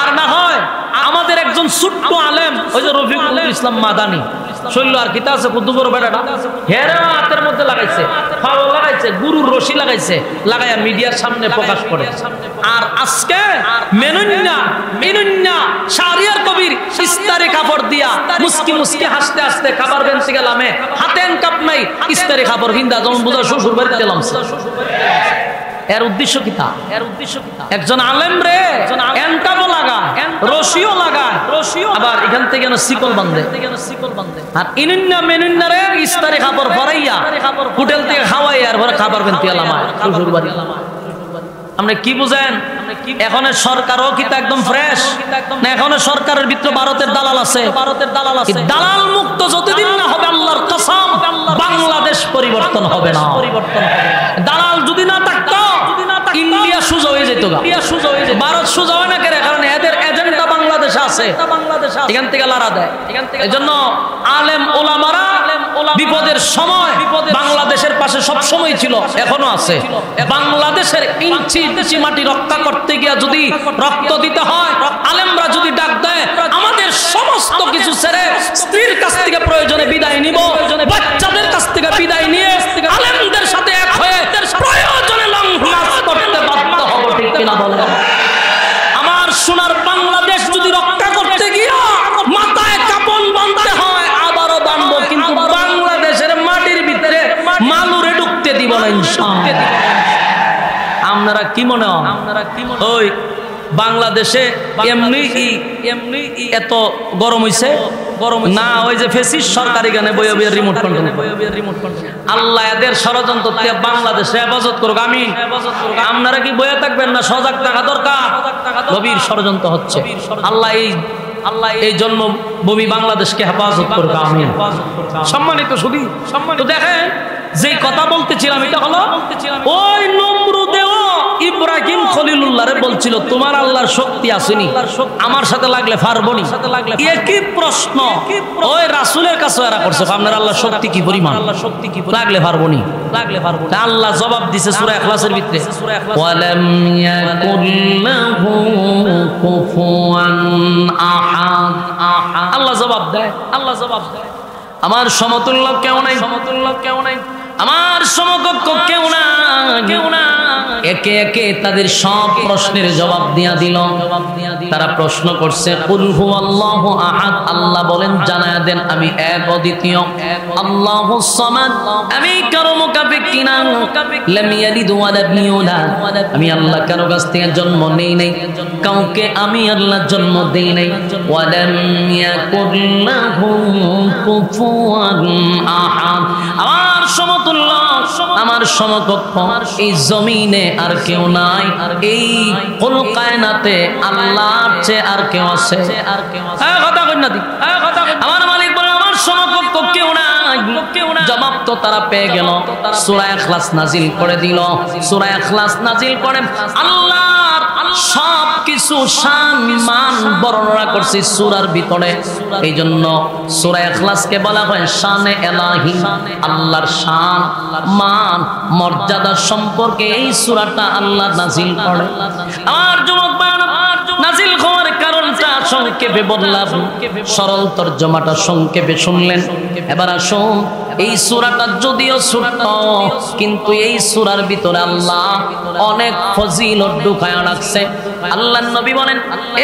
আর না হয় আমাদের একজন ছোট্ট আলেম, ওই যে রফিকুল ইসলাম মাদানি, শৈল আর কিতা আছে কুতুবর বেড়াটা, হেরা হাতের মধ্যে লাগাইছে, ফাও লাগাইছে, গুরুর রশি লাগাইছে, লাগাইয়া মিডিয়ার সামনে প্রকাশ করে। আর আজকে মেনুন্না শাহরিয়ার কবির ইস্তারে কাপড় দিয়া মুস্কি মুস্কি হাসতে হাসতে খাবার বেনতে গেলামে, হাতে কাপ নাই, ইস্তারে কাপড় বিন্দা যেমন বোঝা শ্বশুর বাড়িতে গেলাম। এর উদ্দেশ্য কিতা? একজন আলেম রে এনকাবও লাগায়, রশিও লাগায়, আবার এখান থেকে শিকল বাঁধে। আর ইনুন্না মেনুন্না রে ইস্তারে কাপড় পরাইয়া হোটেল থেকে খাওয়াই আর পরে খাবার বেনতে গেলাম শ্বশুর বাড়ি। আপনি কি বুঝেন? এখন সরকারও কিন্তু একদম ফ্রেশ না, এখন সরকারের ভিতরে ভারতের দালাল আছে। দালাল মুক্ত যতদিন না হবে আল্লাহর কসম বাংলাদেশ পরিবর্তন হবে না। দালাল যদি না থাকতো ইন্ডিয়া সোজা হয়ে যেত, ভারত সোজা হয় না কেন? কারণ এদের এজেন্ডা বাংলাদেশে আছে, এখান থেকে লড়া দেয়। এই জন্য আলেম ওলামারা বিপদের সময় বাংলাদেশের পাশে সব সময় ছিল, এখনো আছে। বাংলাদেশের ইঞ্চি ইঞ্চি মাটি রক্ষা করতে গিয়ে যদি রক্ত দিতে হয়, আলেমরা যদি ডাক দেয়, আমাদের সমস্ত কিছু ছেড়ে স্ত্রীর কাছ থেকে প্রয়োজনে বিদায় নিব, বাচ্চাদের কাছ থেকে বিদায় নিয়ে আলেমদের সাথে না ইনশাআল্লাহ। আপনারা কি মনে হয় ওই বাংলাদেশে এমনি এত গরম হইছে? গরম না, ওই যে ফেসিস সরকারি গানে বইয়ে বইয়ে রিমোট কন্ট্রোল। আল্লাহ এদের ষড়যন্ত্র থেকে বাংলাদেশে হেফাজত করুক, আমিন। আপনারা কি বইয়ে থাকবেন না? সজাগ থাকা দরকার। গভীর ষড়যন্ত্র হচ্ছে। আল্লাহ এই জন্মভূমি বাংলাদেশকে হেফাজত করুক, আমিন। সম্মানিত শুধু সম্মানিত দেখেন, যে কথা বলতেছিলাম এটা হলো ওই নমরুদেও ইব্রাহিম খলিলুল্লাহরে বলছিল তোমার আল্লাহর শক্তি আসেনি, আমার সাথে লাগলে পারবনি। একই প্রশ্ন ওই রাসূলের কাছে এরা করছে, আপনার আল্লাহর শক্তি কি পরিমাণ, লাগলে পারবনি। আল্লাহ জবাব দিছে সূরা ইখলাসের ভিতরে, ওয়ালাম ইয়াকুল্লাহু কুফুয়ান আহাদ। আল্লাহ জবাব দেয়, আমার সমতুল্য কেউ নাই, আমার সমকক্ষ কেউ না। একে একে তাদের সব প্রশ্নের জবাব দিয়া দিল। তারা প্রশ্ন করছে কুল হুয়াল্লাহু আহাদ, আল্লাহ বলেন জানায়া দেন আমি এক অদ্বিতীয়, আল্লাহুস সামাদ, আমি কারো মুকাফিকি না, লাম ইয়ালিদ ওয়া লাম ইউলাদ, আমি আল্লাহ কারো কাছ থেকে জন্ম নেই নাই, কাউকে আমি আল্লাহ জন্ম দেই নাই, ওয়া লাম ইয়াকুল লাহু কুফুয়ান আহাদ, আমার সমতুল্য, আমার সমকক্ষ এই জমিনে আর কেউ নাই, এই কুল কায়নাতে আল্লাহর চেয়ে আর কেউ আছে? কথা কই না দি, আমার মালিক বলে আমার সমকক্ষ কেউ নাই। জবাব তো তারা পেয়ে গেল, সূরা ইখলাস নাজিল করে দিল। সূরা ইখলাস নাজিল করে আল্লাহর সব কিছু শান মান বর্ণনা করছে সূরার ভিতরে। এই জন্য সূরা ইখলাসকে বলা হয় শানে এলাহি, আল্লাহর শান মান মর্যাদা সম্পর্কে এই সূরাটা আল্লাহ নাজিল করে। আর যুবক ভাইরা, নাজিল হওয়ার কারণটা সংক্ষেপে বললাম, সরল তরজমাটা সংক্ষেপে শুনলেন। এবার আসুন, এই সূরাটা যদিও ছোট্ট, কিন্তু এই সূরার ভিতরে আল্লাহ অনেক ফজিলত ঢুকায়া রাখছে। আল্লাহর নবী বলেন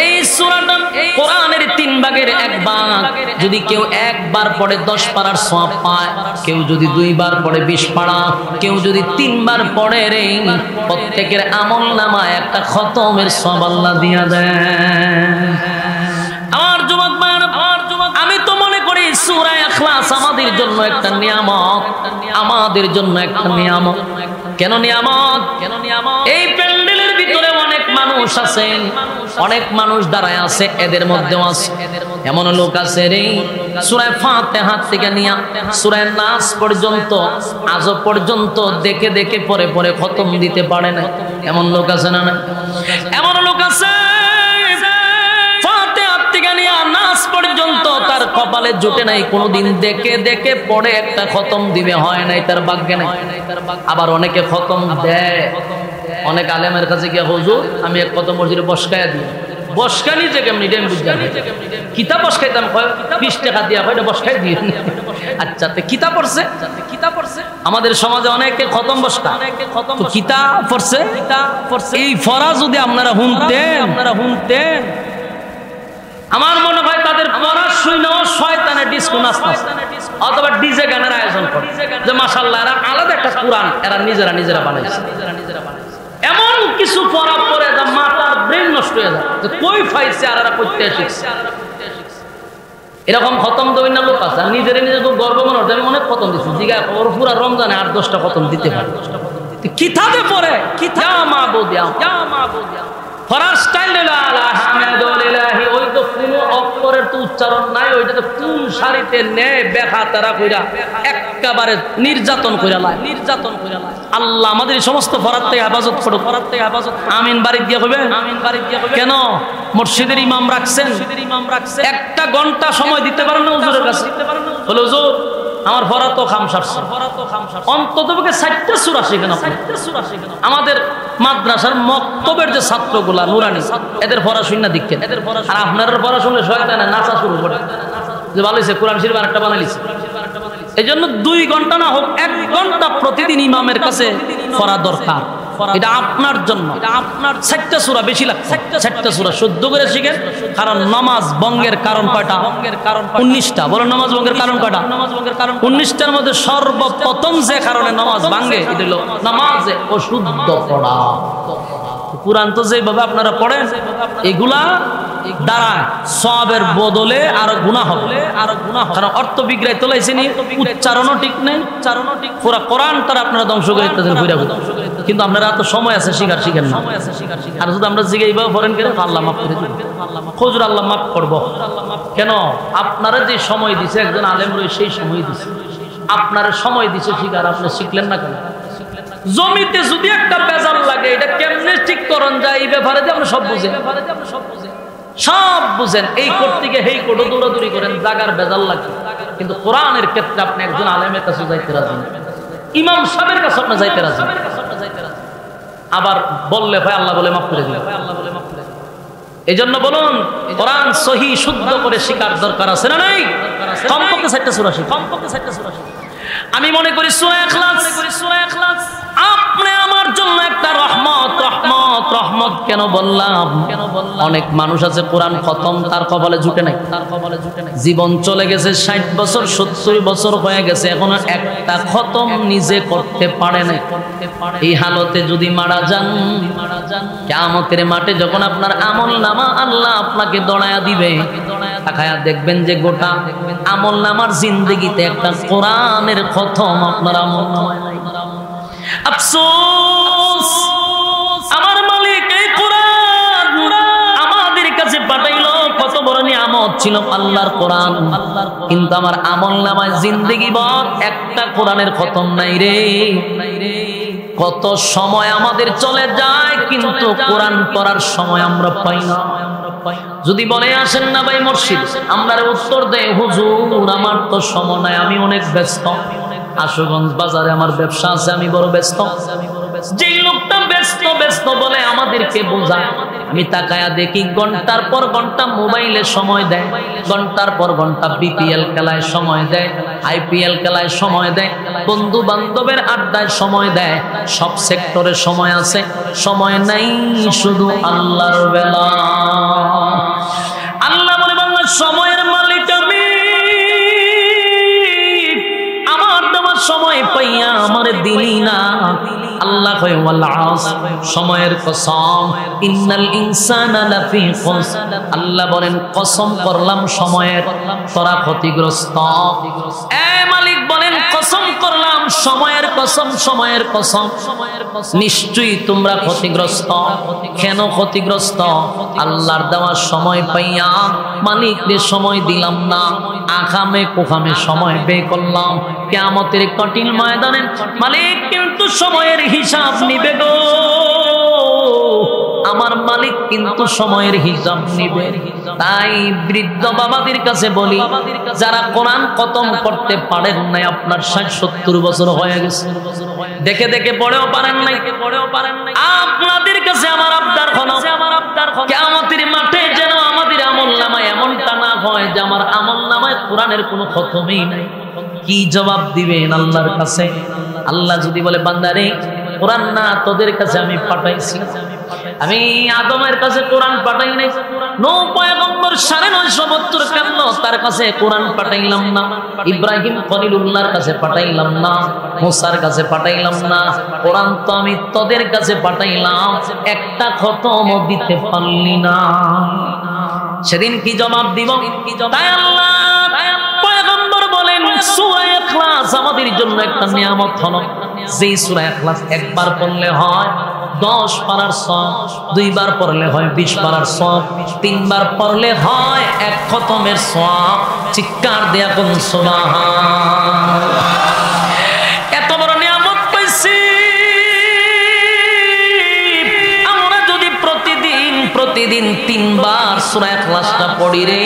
এই সূরাটা কোরআনের 3 ভাগের 1 ভাগ, যদি কেউ একবার পড়ে 10 পারার সওয়াব পায়, কেউ যদি 2 বার পড়ে 20 পারা, কেউ যদি 3 বার পড়ে রে, প্রত্যেকের আমলনামায় একটা খতমের সওয়াব আল্লাহ দিয়া দেয়। আমার যুবক ভাইরা, আমি তো মনে করি সূরা ইখলাস আমাদের জন্য একটা নিয়ামত, আমাদের জন্য একটা নিয়ামত। কেন নিয়ামত? এই প্যান্ডেলের ভিতরে অনেক মানুষ আছেন, অনেক মানুষ দাঁড়ায় আছে, এদের মধ্যেও আছে এমন লোক আছে রে সূরা ফাতিহা থেকে নিয়া সূরা নাস পর্যন্ত, আজ পর্যন্ত দেখে দেখে পরে পরে খতম দিতে পারে না। এমন লোক আছে না? এমন লোক আছে পর্যন্ত তার কপালে জুটে নাই, কোনদিন দেখে দেখে পড়ে একটা খতম দিবে হয় নাই, তার ভাগ্যে নাই। আবার অনেকে খতম দেয়, অনেক আলেমের কাছে গিয়ে হুজুর আমি এক খতম মসজিদে বসকায়া দিই। বসকানি যে কেমনি ডেম বুঝলাম, কিতাব বসকাইতাম 20 টাকা দিয়া, হয় বসকাই দিয়ে। আচ্ছা, তো কিতাব পড়ছে, আমাদের সমাজে অনেকে খতম বসকা, তো কিতাব পড়ছে। এই ফরা যদি আপনারা শুনতেন, আমার মনে হয় তাদের পড়ার শুনেও শয়তানে ডিস্কো নাচতাছে, অথবা ডিজে গানের আয়োজন করে যে মাশাআল্লাহ এরা আলাদা একটা কোরআন এরা নিজেরা বানাইছে। এমন কিছু পড়া পড়ে যা মাথার ব্রেন নষ্ট হয়ে যায়, যে কই পাইছে আর এরা করতে শিখছে। এরকম খতম দেবেন না লোক আছে, নিজের খুব গর্ব মনে হচ্ছে আমি অনেক খতম দিচ্ছি, জিগা ওর পুরা রমজানে 8-10টা খতম দিতে পারে। কিতাবে পড়ে পড়ার স্টাইল ওই তো কোনো অক্ষরের তো উচ্চারণ নাই, ওইটা তো কোন সারিতে নেয় ব্যাখা তারা কইরা একেবারে নির্যাতন কইরা লাই। আল্লাহ আমাদের সমস্ত ফরাত থেকে হেফাজত করুক, আমিন। বাড়ি দিয়ে হবে কেন? মসজিদের ইমাম রাখছেন, 1 ঘন্টা সময় দিতে পারেন না হুজুরের কাছে? বলে হুজুর আমার ফরা তো খামসারছে, অন্তত 4টা সূরা শিখেন। আমাদের মাদ্রাসার মক্তবের যে ছাত্রগুলা নুরানি, এদের ফরা শুননা দিচ্ছেন, আর আপনার ফরা শুনলে শয়তানে নাচা শুরু করে যে ভালো হয়েছে কোরআন শরীফ আরেকটা বানাইছে। এই জন্য 2 ঘন্টা না হোক 1 ঘন্টা প্রতিদিন ইমামের কাছে ফরা দরকার। এটা আপনার জন্য, এটা আপনার 4টা সূরা বেশি লাগছে, 4টা সূরা শুদ্ধ করে শিখেন। কারণ নামাজ ভঙ্গের কারণ কয়টা? 19টা। বলেন নামাজ ভঙ্গের কারণ কয়টা? 19টার মধ্যে সর্বপ্রথম যে কারণে নামাজ ভাঙে এটা হলো নামাজে অশুদ্ধ পড়া। কুরআন তো যেভাবে আপনারা পড়েন এগুলা দ্বারা সওয়াবের বদলে আরো গুনাহ হবে, কারণ অর্থ বিগ্রহ তোলাইছেনি, উচ্চারণও ঠিক নেই, পুরো কোরআনটা আপনারা ধ্বংস করে দিতেছেন ঘুরে ঘুরে। কিন্তু আপনারা তো সময় আছে শিখেন না। আর যদি আমরা জিগে এইভাবে পড়েন কেন আল্লাহ মাফ করে দিবেন, হুজুর আল্লাহ মাফ করব কেন? আপনারা যে সময় দিছে একজন আলেম রয়ে সেই সময় দিছে, আপনারা সময় দিছে শিখার, আপনি শিখলেন না কেন? জমিতে যদি একটা বেজাল লাগে এটা কেমনে ঠিক করণ যায় এই ব্যাপারে যে আমরা সব বুঝেন, সব বুঝেন। এই কোট থেকে এই কোটে দৌড়াদৌড়ি করেন, জাগার বেজাল লাগে। কিন্তু কোরআনের ক্ষেত্রে আপনি একজন আলেমের কাছে যাইতে রাজি না, ইমাম সাহেবের কাছে আপনি যাইতে রাজি না। আবার বললে ভাই আল্লাহ বলে মাফ করে দিবে। এই জন্য বলুন কোরআন সহি শুদ্ধ করে শিকার দরকার আছে না নাই? কমপক্ষে 4টা সূরা শিখুন, কমপক্ষে 4টা সূরা শিখুন। আমি মনে করি সূরা ইখলাস আপনি আমার জন্য একটা রহমত। রহমত কেন বললাম? অনেক মানুষ আছে কোরআন খতম তার কপালে জুটে নাই, জীবন চলে গেছে 60 বছর 70 বছর হয়ে গেছে, এখনো একটা খতম নিজে করতে পারে নাই। এই হালতে যদি মারা যান, কিয়ামতের মাঠে যখন আপনার আমলনামা আল্লাহ আপনাকে দড়ায়া দিবে, তাকায়া দেখবেন যে গোটা আমলনামার জিন্দেগিতে একটা কোরআনের খতম আপনার আমলনামায় নাই। আফসোস, আমার মালিক এই কোরআন আমাদের কাছে পাঠাইলো, কত বড় নিয়ামত ছিল আল্লাহর কোরআন, কিন্তু আমার আমলনামায় জিন্দেগি ভর একটা কোরআনের খতম নাই রে। কত সময় আমাদের চলে যায় কিন্তু কোরআন পড়ার সময় আমরা পাই না। যদি বলে আসেন না ভাই মসজিদ, আমরা উত্তর দেয় হুজুর আমার তো সময় নাই, আমি অনেক ব্যস্ত, আশুগঞ্জ বাজারে আমার ব্যবসা আছে, আমি বড় ব্যস্ত। যেই লোকটা ব্যস্ত বলে আমাদেরকে বোঝায়, আমি তাকায়া দেখি ঘন্টার পর ঘন্টা মোবাইলে সময় দেয়, ঘন্টার পর ঘন্টা বিপিএল খেলায় সময় দেয়, আইপিএল খেলায় সময় দেয়, বন্ধু বান্ধবের আড্ডায় সময় দেয়, সব সেক্টরে সময় আছে, সময় নাই শুধু আল্লাহর বেলা। আল্লাহ বলে বাংলা সময়ের মালিক আমি, আমার দেওয়ার সময় পাইয়া আমারে দিলি না। আল্লাহ কয় ওয়াল আসর, সময়ের কসম, ইন্নাল ইনসানা লাফি খুসর। আল্লাহ বলেন কসম করলাম সময়ের, তোরা ক্ষতিগ্রস্ত। এ মালিক বলেন কসম করলাম সময়ের কসম, সময়ের কসম, নিশ্চয়ই তোমরা ক্ষতিগ্রস্ত। কেন ক্ষতিগ্রস্ত? আল্লাহর দেওয়া সময় পাইয়া মালিককে সময় দিলাম না, আখামে কোখামে সময় ব্যয় করলাম। কিয়ামতের কঠিন ময়দানে মালিক কিন্তু সময়ের হিসাব নিবে গো, আমার মালিক কিন্তু সময়ের হিসাব নিবে। তাই বৃদ্ধ বাবাদের কাছে বলি, যারা কোরআন খতম করতে পারেন নাই, আপনার 60-70 বছর হয়ে গেছে, দেখে দেখে পড়েও পারেন নাই, আপনাদের কাছে আমার আবদার হলো, কিয়ামতের মাঠে যেন আমাদের আমলনামায় এমনটা না হয় যে আমার আমলনামায় কোরআনের কোনো খতমই নাই। কি জবাব দিবেন আল্লাহর কাছে? আল্লাহ যদি বলে বান্দারে কোরআন না তোদের কাছে আমি পাঠাইছি, আমি আদমের কাছে কোরআন পাঠাই নাই, নূহ পয়গম্বর 950 বছর কান্দ তার কাছে কোরআন পাঠাইলাম না, ইব্রাহিম খলিলুল্লাহর কাছে পাঠাইলাম না, মুসার কাছে পাঠাইলাম না, কোরআন তো আমি তোদের কাছে পাঠাইলাম, একটা খতম দিতে পারলি না। সেদিন কি জবাব দিব? তাই আল্লাহ পয়গম্বর বলেন সূরা ইখলাস আমাদের জন্য একটা নিয়ামত হলো। যে সূরা ইখলাস একবার পড়লে হয় 10 পারার সওয়াব, 2 বার পড়লে হয় 20 পারার সওয়াব, 3 বার পড়লে হয় 1 খতমের সওয়াব। চিৎকার দেয়া কোন সুবহানাল্লাহ। এত বড় নিয়ামত পাইছি, আমরা যদি প্রতিদিন 3 বার সূরা ইখলাসটা পড়ি রে,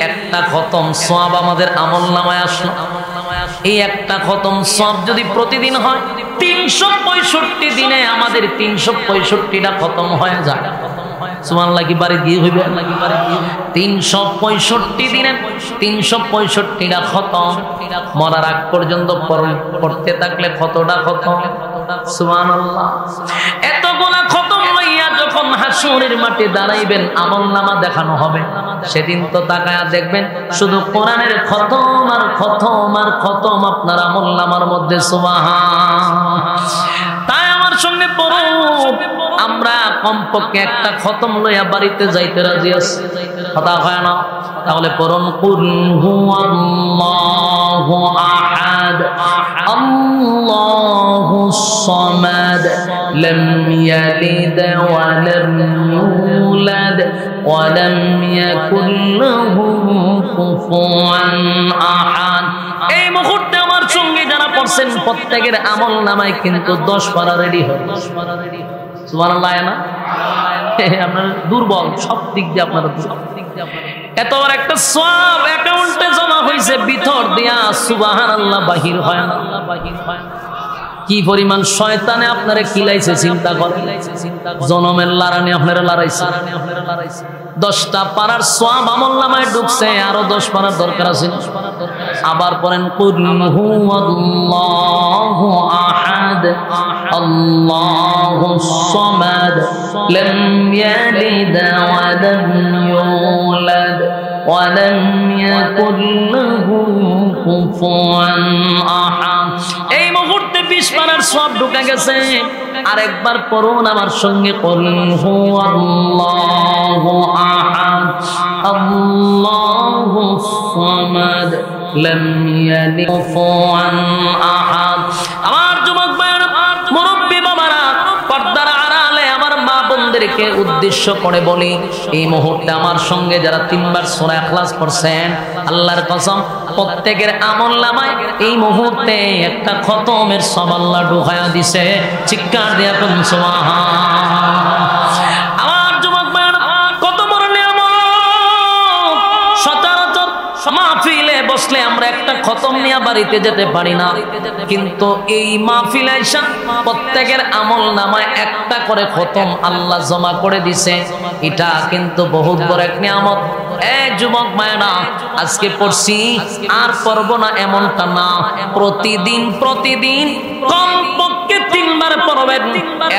একটা খতম সওয়াব আমাদের আমলনামায় আসলো। এই একটা খতম সওয়াব যদি প্রতিদিন হয়, 365 দিনে আমাদের 365টা খতম হয়ে যায়। সুবহানাল্লাহ কি বাড়ি দিয়ে হইবে? 365 দিনে 365টা খতম। মরার আগ পর্যন্ত পড়তে থাকলে কতটা খতম? সুবহানাল্লাহ। এতগুলা খতম লইয়া যখন হাসরের মাঠে দাঁড়াইবেন, আমলনামা দেখানো হবে, সেদিন তো তাকায়া দেখবেন শুধু কোরআনের খতম আর খতম আর খতম আপনার আমলনামার মধ্যে। সুবহান। তাই আমার সঙ্গে পড়ো, আমরা কমপক্ষে একটা খতম লইয়া বাড়িতে যাইতে রাজি আছি, কথা হয় না? তাহলে পড়ুন কুল হুয়াল্লাহু আহাদ আল্লাহুস সামাদ লাম ইয়ালিদ ওয়া লাম ইউলাদ ওয়া লাম ইয়াকুল লাহু কুফুয়ান আহাদ। এই মুহূর্তে আমার সঙ্গে যারা পড়ছেন প্রত্যেকের আমলনামায় কিন্তু 10 পারা রেডি হয়। সুবহানাল্লাহ না? আপনারা দুর্বল, সব দিক দিয়ে আপনারা দুর্বল। এত বড় একটা সওয়াব অ্যাকাউন্টে জমা হইছে, ভিতর দিয়া সুবহানাল্লাহ বাহির হয় না। কি পরিমাণ শয়তানে আপনারে কিলাইছে চিন্তা করেন। জনমের লারানি আপনারা লারাইছে। 10টা পারার সওয়াব আমলনামায় ঢুকছে, আরো 10 পারার দরকার আছে। আবার পড়েন কুল হুয়াল্লাহু আহাদ আল্লাহুস সামাদ লাম ইয়ালিদ ওয়া লাম ইউলাদ ওয়া লাম ইয়াকুল লাহু কুফুয়ান আহাদ। এই মুহূর্তে 20 পারার সওয়াব ঢুকে গেছে। আরেকবার পড়ুন আমার সঙ্গে, কুল হুয়াল্লাহু আহাদ আল্লাহুস সামাদ লাম ইয়ালিদ কুফুয়ান আহাদ। আমার যুবক ভাইরা, মুরব্বি বাবারা, পর্দার আড়ালে আমার মা বোনদেরকে উদ্দেশ্য করে বলি, এই মুহূর্তে আমার সঙ্গে যারা 3 বার সূরা ইখলাস পড়ছেন, আল্লাহর কসম প্রত্যেকের আমলনামায় এই মুহূর্তে একটা খতমের সওয়াব আল্লাহ ঢুকায়া দিছে। চিৎকার দিয়া কোন সুবহান। আমার যুবক ভাইরা, কত বড় নিয়ামত! সচরাচর মাহফিলে বসলে আমরা একটা খতম নিয়ে বাড়িতে যেতে পারি না, কিন্তু এই মাহফিলে এসে প্রত্যেকের আমলনামায় একটা করে খতম আল্লাহ জমা করে দিছে। এটা কিন্তু বহুত বড় এক নিয়ামত। এই যুবক মায়েরা, আজকে পড়ছি আর পড়ব না এমনটা না, প্রতিদিন কমপক্ষে 3 বার পড়বেন।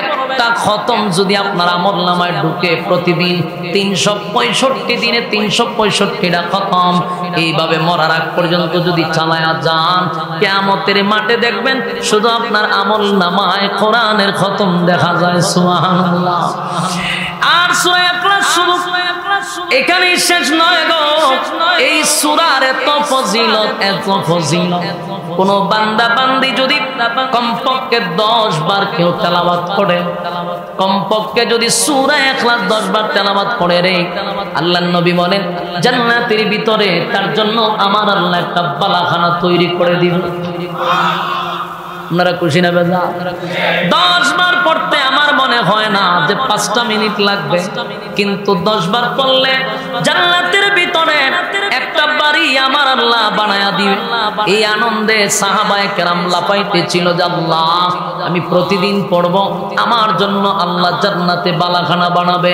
একটা খতম যদি আপনার আমলনামায় ঢুকে, প্রতিদিন 365 দিনে 365টা খতম, এইভাবে মরার আগ পর্যন্ত যদি চালায়া যান, কিয়ামতের মাঠে দেখবেন শুধু আপনার আমলনামায় কোরআনের খতম দেখা যায়। সুবহানাল্লাহ। আর সূরা ইখলাস শুরু এখানেই শেষ নয় গো। এই সূরার এত ফজিলত, এত ফজিলত, কোন বান্দা বান্দি যদি কমপক্ষে 10 বার কেউ তেলাওয়াত করে, কমপক্ষে যদি সূরা ইখলাস 10 বার তেলাওয়াত করে রে, আল্লাহর নবী বলেন জান্নাতের ভিতরে তার জন্য আমার আল্লাহ একটা বালাখানা তৈরি করে দিবেন। আপনারা খুশি না বেজা? 10 বার পড়তে আমার মনে হয় না যে 5টা মিনিট লাগবে, কিন্তু 10 বার পড়লে জান্নাতের ভিতরে একটা বাড়ি আমার আল্লাহ বানায়া দিবে। এই আনন্দে সাহাবায়ে কেরাম লাফাইতেছিল যে আল্লাহ, আমি প্রতিদিন পড়ব, আমার জন্য আল্লাহ জান্নাতে বালাখানা বানাবে।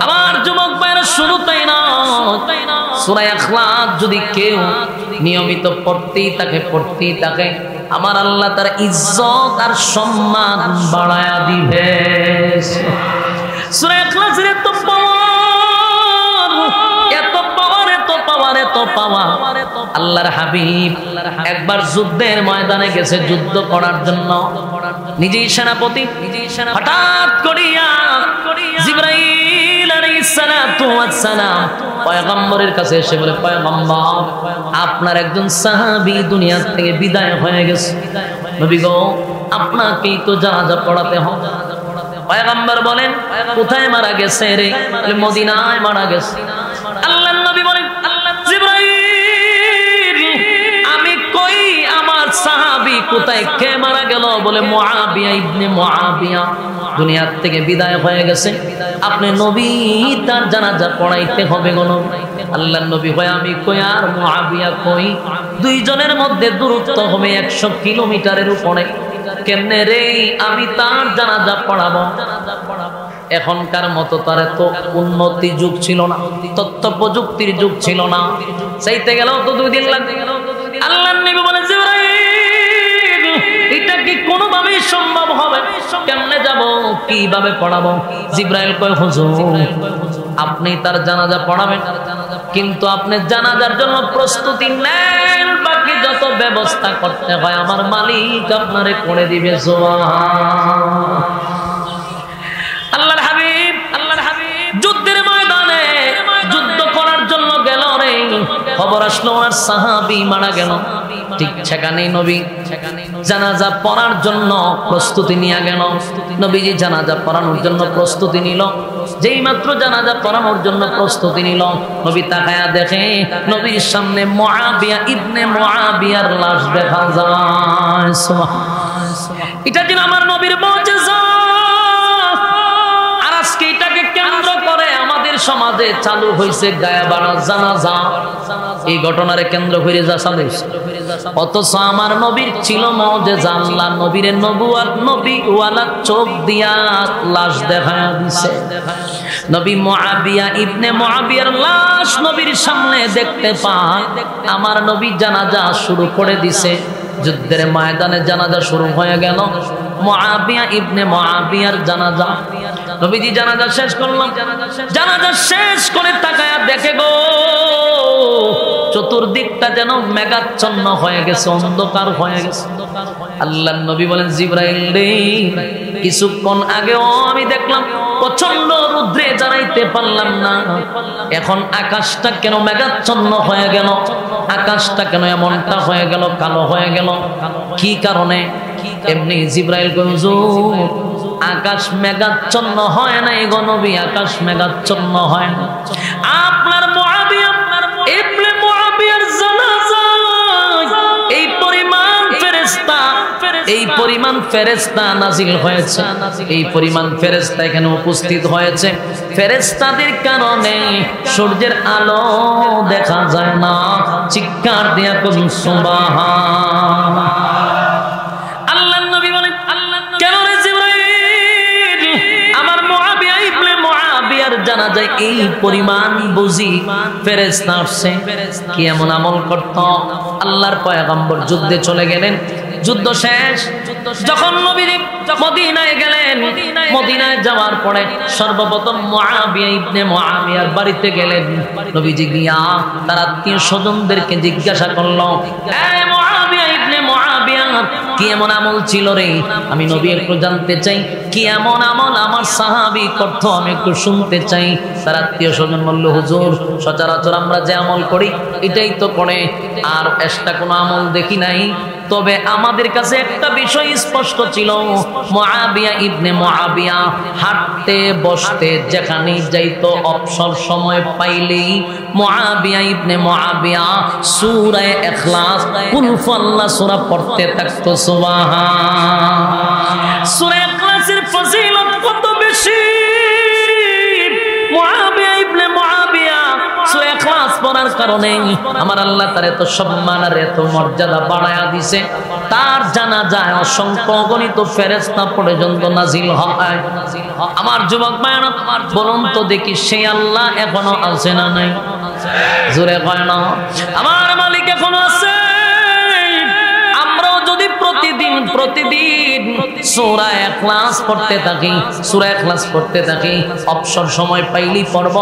আমার যুবক ভাইরা, শুরু তাই না, সূরা ইখলাস যদি কেউ নিয়মিত পড়তেই থাকে, আমার আল্লাহ তার ইজ্জত আর সম্মান বাড়ায়া দিবে। সূরা ইখলাসের এত পাওয়ার, আল্লাহর হাবিব একবার যুদ্ধের ময়দানে গেছে, যুদ্ধ করার জন্য নিজেই সেনাপতি। হঠাৎ করিয়া জিবরাইল আলাইহিস সালাতু ওয়াস সালাম পয়গম্বরের কাছে এসে বলে, পয়গম্বর, আপনার একজন সাহাবী দুনিয়া থেকে বিদায় হয়ে গেছে। নবী গো, আপনাকেই তো জানাজা পড়াতে হবে। পয়গম্বর বলেন, কোথায় মারা গেছে রে? বলে মদিনায় মারা গেছে। আল্লাহর নবী বলেন, জিবরাইল, আমি কই আমার সাহাবী কোথায়, কে মারা গেল? বলে মুআবিয়া ইবনে মুআবিয়া দুনিয়া থেকে বিদায় হয়ে গেছে, আপনি নবী তার জানাজা পড়াইতে হবে গো নবী। আল্লাহর নবী হয়, আমি কই আর মুআবিয়া কই? দুইজনের মধ্যে দূরত্ব হবে 100 কিলোমিটারের উপরে। কেমনে রে আমি তার জানাজা পড়াবো? এখনকার মতো তার এত উন্নতি যুগ ছিল না, তথ্য প্রযুক্তির যুগ ছিল না, চাইতে গেলেও তো 2 দিন লাগবে। আল্লাহর নবী বলে, জিবরাইল, এটা কি কোনোভাবেই সম্ভব হবে? কেমনে যাব, কিভাবে পড়াবো? জিবরাইল কয় হুজুর আপনি তার জানাজা পড়াবেন, কিন্তু আপনি জানাজার জন্য প্রস্তুতি নেন, বাকি যত ব্যবস্থা করতে হয় আমার মালিক আপনারে করে দিবে। সুবহানাল্লাহ। আল্লাহর হাবিব যুদ্ধের ময়দানে যুদ্ধ করার জন্য গেল রে, খবর আসলো আর সাহাবী মারা গেল। ঠিক সেখানেই নবী জানাজা পড়ার জন্য প্রস্তুতি নিয়ে গেল। নবীজি জানাজা পড়ানোর জন্য প্রস্তুতি নিল। যেই মাত্র জানাজা পড়ানোর জন্য প্রস্তুতি নিল, নবী তাকায়া দেখে নবীর সামনে মুআবিয়া ইবনে মুআবিয়ার লাশ দেখা যায়। সুবহানাল্লাহ। এটা যেন আমার নবীর মুজিজা। আর আজকে এটাকে কেন্দ্র করে আমাদের সমাজে চালু হয়েছে গায়াবানা জানাজা। এই ঘটনারে কেন্দ্র করে যা চালাইছে, অথচ আমার নবীর ছিল মুজিজা। আল্লাহ নবীর নবুয়ত নবীওয়ালা চোখ দিয়া লাশ দেখায়া দিছে। নবী মুআবিয়া ইবনে মুআবিয়ার লাশ নবীর সামনে দেখতে পান, আমার নবী জানাজা শুরু করে দিছে। যুদ্ধের ময়দানে জানাজা শুরু হয়ে গেল। মুআবিয়া ইবনে মুআবিয়ার জানাজা, নবীজি জানাজা শেষ করলাম। জানাজা শেষ করে তাকায়া দেখে গো চতুর্দিকটা যেন মেঘাচ্ছন্ন হয়ে গেছে, অন্ধকার হয়ে গেছে। আল্লাহর নবী বলেন জিবরাইল রে, কিছুক্ষণ আগেও আমি দেখলাম প্রচন্ড রুদ্রে জানাইতে পারলাম না, এখন আকাশটা কেন মেঘাচ্ছন্ন হয়ে গেল? আকাশটা কেন এমনটা হয়ে গেল, কালো হয়ে গেল? কি কারণে? এমনি জিবরাইল কয় হুজুর আকাশ মেঘাচ্ছন্ন হয় না গো নবী, আকাশ মেঘাচ্ছন্ন হয় না। আপনার মুআবিয়া ইবনে মুআবিয়ার জানাজা এই পরিমাণ ফেরেশতা নাজিল হয়েছে, এই পরিমাণ ফেরেশতা এখানে উপস্থিত হয়েছে। ফেরেশতাদের কারণে সূর্যের আলো দেখা যায় না। চিৎকার দিয়া বলুন সুবহানাল্লাহ। আল্লাহর নবী বলেন কেন রে জিবরাইল আমার মুআবিয়া ইবনে মুআবিয়ার জানাজায় এই পরিমাণ বুঝি ফেরেশতা আসছে? কি এমন আমল করত? আল্লাহর পয়গম্বর যুদ্ধে চলে গেলেন। যুদ্ধ শেষ, যখন নবী মদিনায় গেলেন, মদিনায় যাওয়ার পরে সর্বপ্রথম মুআবিয়া ইবনে মুআবিয়ার বাড়িতে গেলেন। নবীজি গিয়া তার আত্মীয় স্বজনদেরকে জিজ্ঞাসা করলো, এই মুআবিয়া ইবনে মুআবিয়া কি এমন আমল ছিল রে? আমি নবী একটু জানতে চাই কি এমন আমল আমার সাহাবী করত, আমি একটু শুনতে চাই। তার আত্মীয় স্বজন বলল, হুজুর সচরাচর আমরা যে আমল করি এটাই তো করে, আর এক্সট্রা কোনো আমল দেখি নাই। তবে আমাদের কাছে একটা বিষয় স্পষ্ট ছিল, মুআবিয়া ইবনে মুআবিয়া হাঁটতে বসতে যেখানে যাইতো অবসর সময় পাইলেই মুআবিয়া ইবনে মুআবিয়া সূরা ইখলাস কুল ফাল্লাহ সূরা পড়তে থাকতো। সুবহানাল্লাহ। সূরা ইখলাসের ফজিলত কত বেশি! মুআবিয়া ইবনে মুআবিয়া সূরা ইখলাস পড়ার কারণে আমার আল্লাহ তার এত সম্মান আর এত মর্যাদা বাড়ায়া দিছে। তার জানাজায় অসংখ্য অগণিত ফেরেশতা পর্যন্ত নাজিল হয়। আমার যুবক ভাইরা বলুন তো দেখি, সেই আল্লাহ এখনো আছে না নাই? জোরে কয় না আমার মালিক এখনো আছে। আমরাও যদি প্রতিদিন সূরা ইখলাস পড়তে থাকি, অবসর সময় পাইলেই পড়ব,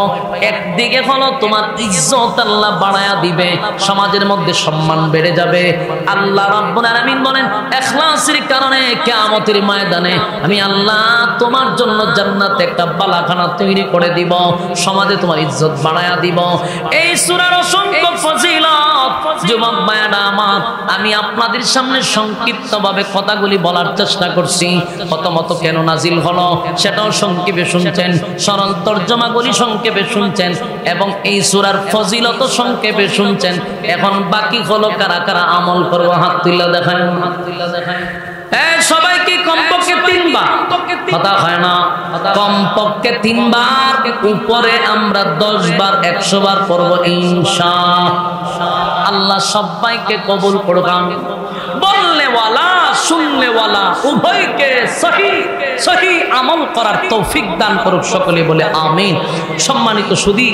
একদিকে হলো তোমার ইজ্জত আল্লাহ বাড়ায়া দিবে, সমাজের মধ্যে সম্মান বেড়ে যাবে। আল্লাহ রাব্বুল আলামিন বলেন ইখলাসের কারণে কিয়ামতের ময়দানে আমি আল্লাহ তোমার জন্য জান্নাতে একটা বালাখানা তৈরি করে দিব, সমাজে তোমার ইজ্জত বাড়ায়া দিব। এই সূরার অসংখ্য ফজিলত যুবক ভাইরা আমার, আমি আপনাদের সামনে সংক্ষিপ্তভাবে কথাগুলি বলার চেষ্টা করছি। প্রথমত কেন নাজিল হলো সেটাও সংক্ষেপে শুনছেন, সরল তরজমাগুলি সংক্ষেপে শুনছেন, এবং এই সূরার ফজিলত সংক্ষেপে শুনছেন। এখন বাকি হলো কারা কারা আমল করবো, হাত তুলে দেখায়। সবাইকে কমপক্ষে 3 বার, কথা হয় না, কমপক্ষে 3 বার, উপরে আমরা 10 বার 100 বার পড়বো ইনশাআল্লাহ। আল্লাহ সবাইকে কবুল করুক। বলনেওয়ালা শুননেওয়ালা উভয়কে সহি আমল করার তৌফিক দান করুক, সকলে বলে আমিন। সম্মানিত সুধী,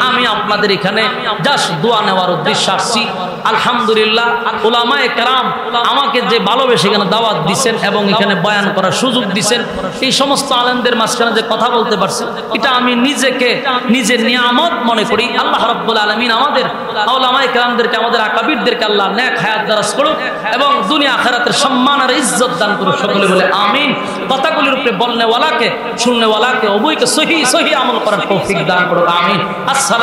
আমি আপনাদের এখানে জাস্ট দোয়া নেওয়ার উদ্দেশ্যে আসছি। আলহামদুলিল্লাহ উলামায়ে কেরাম আমাকে যে ভালোবেসে এখানে দাওয়াত দিচ্ছেন এবং এখানে বয়ান করার সুযোগ দিচ্ছেন, এই সমস্ত আলেমদের মাঝখানে যে কথা বলতে পারছি, এটা আমি নিজেকে নিজের নিয়ামত মনে করি। আল্লাহ রাব্বুল আলামিন আমাদের উলামায়ে কেরামদেরকে, আমাদের আকাবিরদেরকে আল্লাহ নেক হায়াত দারাজ করুক এবং দুনিয়া আখিরাতের সম্মান আর ইজ্জত দান করুক। সকলে বলে আমিন। কথাগুলির উপরে বলনেওয়ালাকে, শুননেওয়ালাকে উভয়কে সহি সহি আমল করার তৌফিক দান করুক। আমিন। আসসালাম।